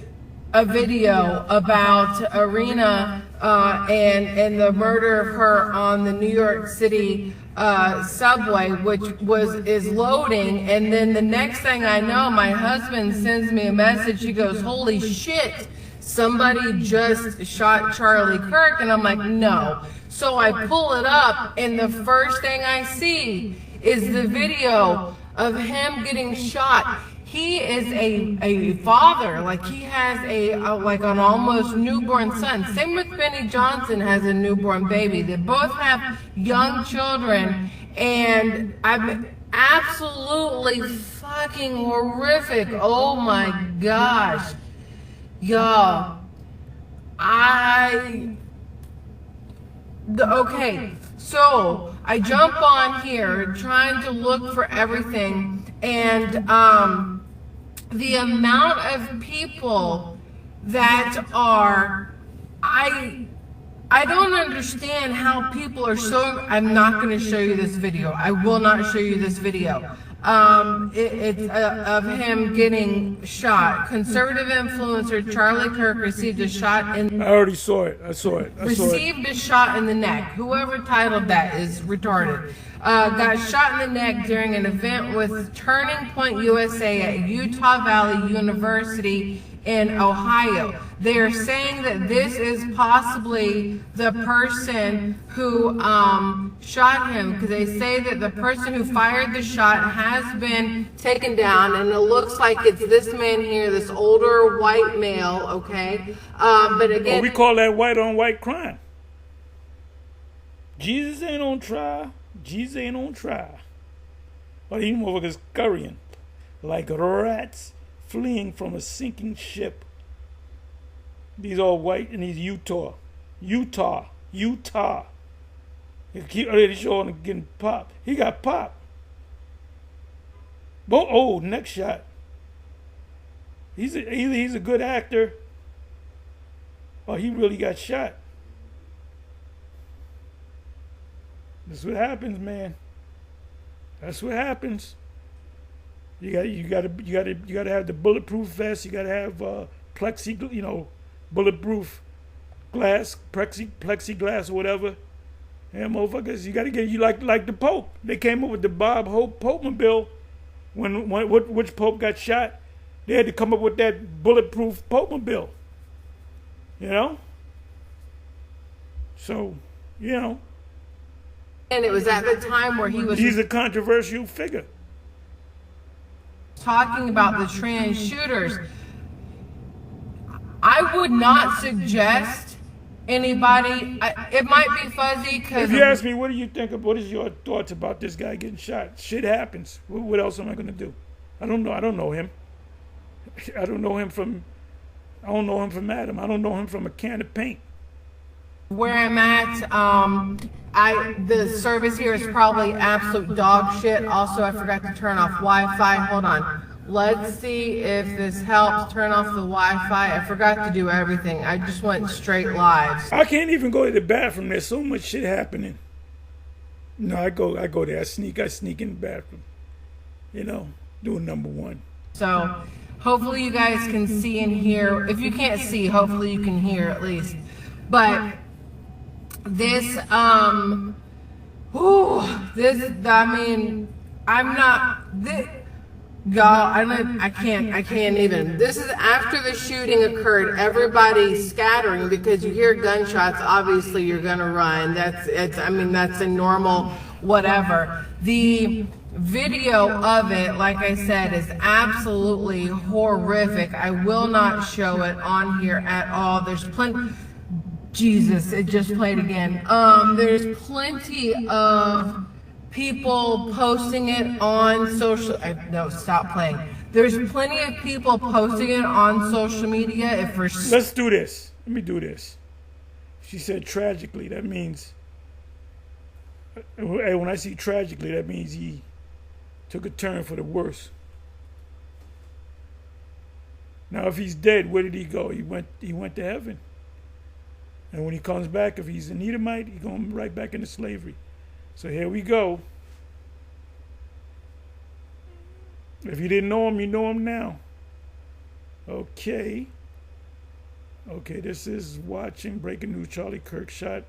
a video about Arena and the murder of her on the New York City subway, which is loading, and then the next thing I know, my husband sends me a message. He goes, "Holy shit, somebody just shot Charlie Kirk," and I'm like, no. So I pull it up, and the first thing I see is the video of him getting shot. He is a father, like he has like an almost newborn son. Same with Benny Johnson, has a newborn baby. They both have young children, and I'm absolutely fucking horrific. Oh my gosh, y'all. Okay, so I jump on here trying to look for everything, and the amount of people that are, I don't understand how people are so, I'm not going to show you this video. I will not show you this video. It's of him getting shot. Conservative influencer Charlie Kirk received a shot in. I already saw it. I saw it. Received a shot in the neck. Whoever titled that is retarded. Got shot in the neck during an event with Turning Point USA at Utah Valley University in Ohio. They are saying that this is possibly the person who shot him, because they say that the person who fired the shot has been taken down, and it looks like it's this man here, this older white male, okay? But again, we call that white on white crime. Jesus ain't on trial. Jesus ain't on trial. But these motherfuckers scurrying like rats fleeing from a sinking ship. These all white and these Utah. They keep already showing getting popped. He got popped. Oh, next shot. Either he's a good actor or he really got shot. That's what happens, man. That's what happens. You gotta have the bulletproof vest. You gotta have bulletproof glass, plexiglass or whatever. And motherfuckers, you gotta get you like the Pope. They came up with the Bob Hope Pope-mobile when which Pope got shot. They had to come up with that bulletproof Pope-mobile. You know? So, you know. And it was at the time where he's a controversial figure. Talking about the trans shooters. I would not suggest anybody, it might be fuzzy because... If you ask me, what do you think of, what is your thoughts about this guy getting shot? Shit happens. What else am I going to do? I don't know him. I don't know him from Adam. I don't know him from a can of paint. Where I'm at, the service here is probably absolute dog shit. Also, I forgot to turn off Wi-Fi. Hold on. Let's see if this helps. Turn off the Wi-Fi. I forgot to do everything. I just went straight live. I can't even go to the bathroom. There's so much shit happening. No, I go there. I sneak in the bathroom. You know, doing number one. So, hopefully you guys can see and hear. If you can't see, hopefully you can hear at least. But this, I'm not, y'all, I can't even. This is after the shooting occurred. Everybody's scattering because you hear gunshots. Obviously, you're gonna run. That's a normal whatever. The video of it, like I said, is absolutely horrific. I will not show it on here at all. There's plenty. Jesus, it just played again. There's plenty of people posting it on social. No, stop playing. There's plenty of people posting it on social media. Let's do this. Let me do this. She said tragically. That means. When I see tragically, that means he took a turn for the worse. Now, if he's dead, where did he go? He went to heaven. And when he comes back, if he's an Edomite, he's going right back into slavery. So here we go. If you didn't know him, you know him now. Okay, this is watching breaking news. Charlie Kirk shot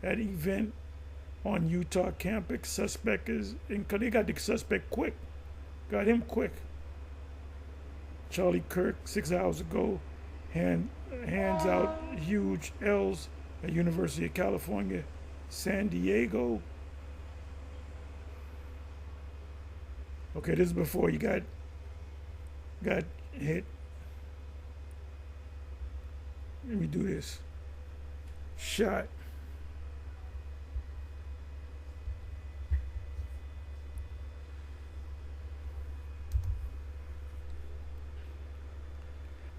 at event on Utah campus. Suspect is, they got the suspect quick. Got him quick. Charlie Kirk, 6 hours ago, hands out huge L's at University of California, San Diego. Okay, this is before you got hit. Let me do this. Shot.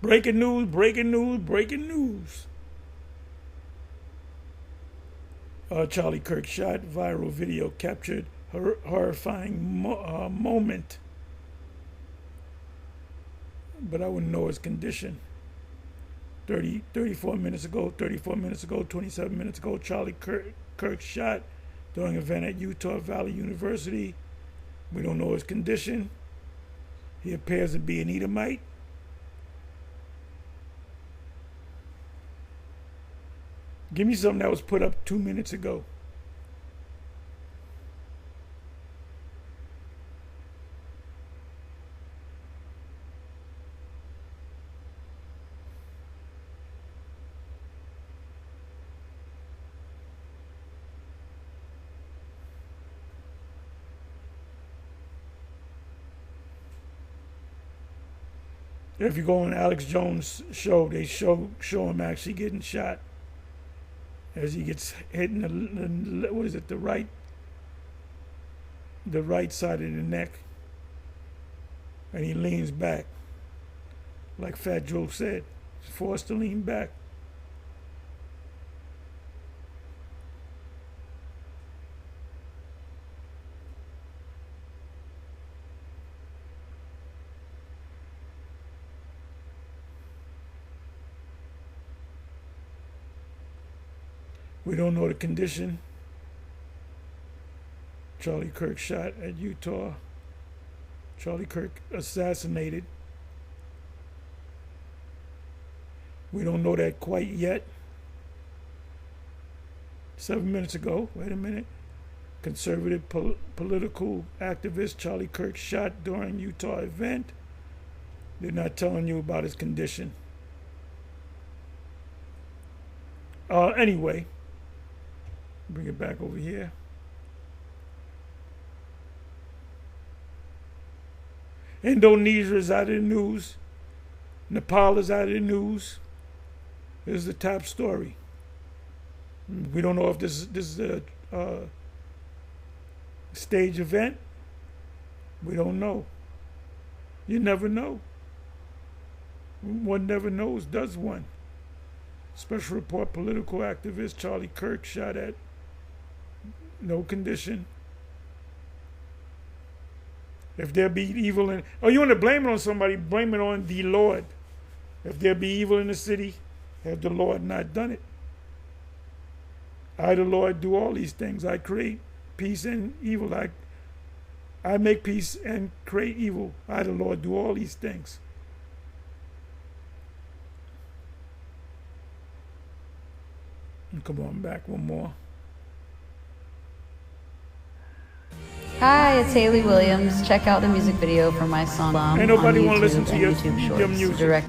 Breaking news. Charlie Kirk shot. Viral video captured horrifying moment but I wouldn't know his condition. 34 minutes ago, 27 minutes ago, Charlie Kirk shot during an event at Utah Valley University. We don't know his condition. He appears to be an Edomite. Give me something that was put up 2 minutes ago. If you go on Alex Jones' show, they show him actually getting shot as he gets hit in the what is it, the right side of the neck, and he leans back, like Fat Joe said, he's forced to lean back. We don't know the condition. Charlie Kirk shot at Utah. Charlie Kirk assassinated. We don't know that quite yet. 7 minutes ago, wait a minute. Conservative political activist Charlie Kirk shot during Utah event. They're not telling you about his condition. Anyway. Bring it back over here. Indonesia is out of the news. Nepal is out of the news. This is the top story. We don't know if this is a stage event. We don't know. You never know. One never knows, does one? Special report, political activist Charlie Kirk shot at. No condition. If there be evil in... Oh, you want to blame it on somebody? Blame it on the Lord. If there be evil in the city, have the Lord not done it? I, the Lord, do all these things. I create peace and evil. I make peace and create evil. I, the Lord, do all these things. And come on back one more. Hi, it's Haley Williams. Check out the music video for my song Ain't nobody want to listen to your YouTube music. Direct.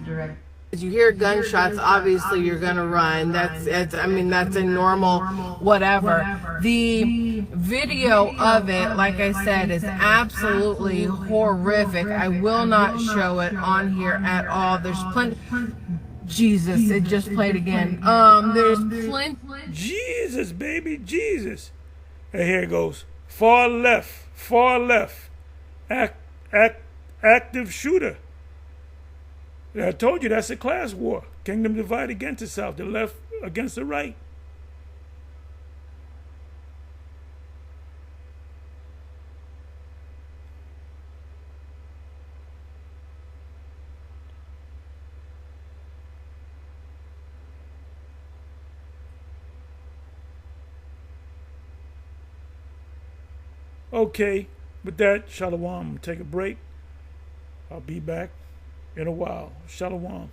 As you hear gunshots, obviously you're gonna run. That's a normal whatever. The video of it, like I said, is absolutely horrific. I will not show it on here at all. There's plenty. Jesus, it just played again. There's plenty. Jesus, baby, Jesus. And here it goes. Far left. Active shooter. I told you that's a class war. Kingdom divided against itself. The left against the right. Okay, with that, Shalom. Take a break. I'll be back in a while. Shalom.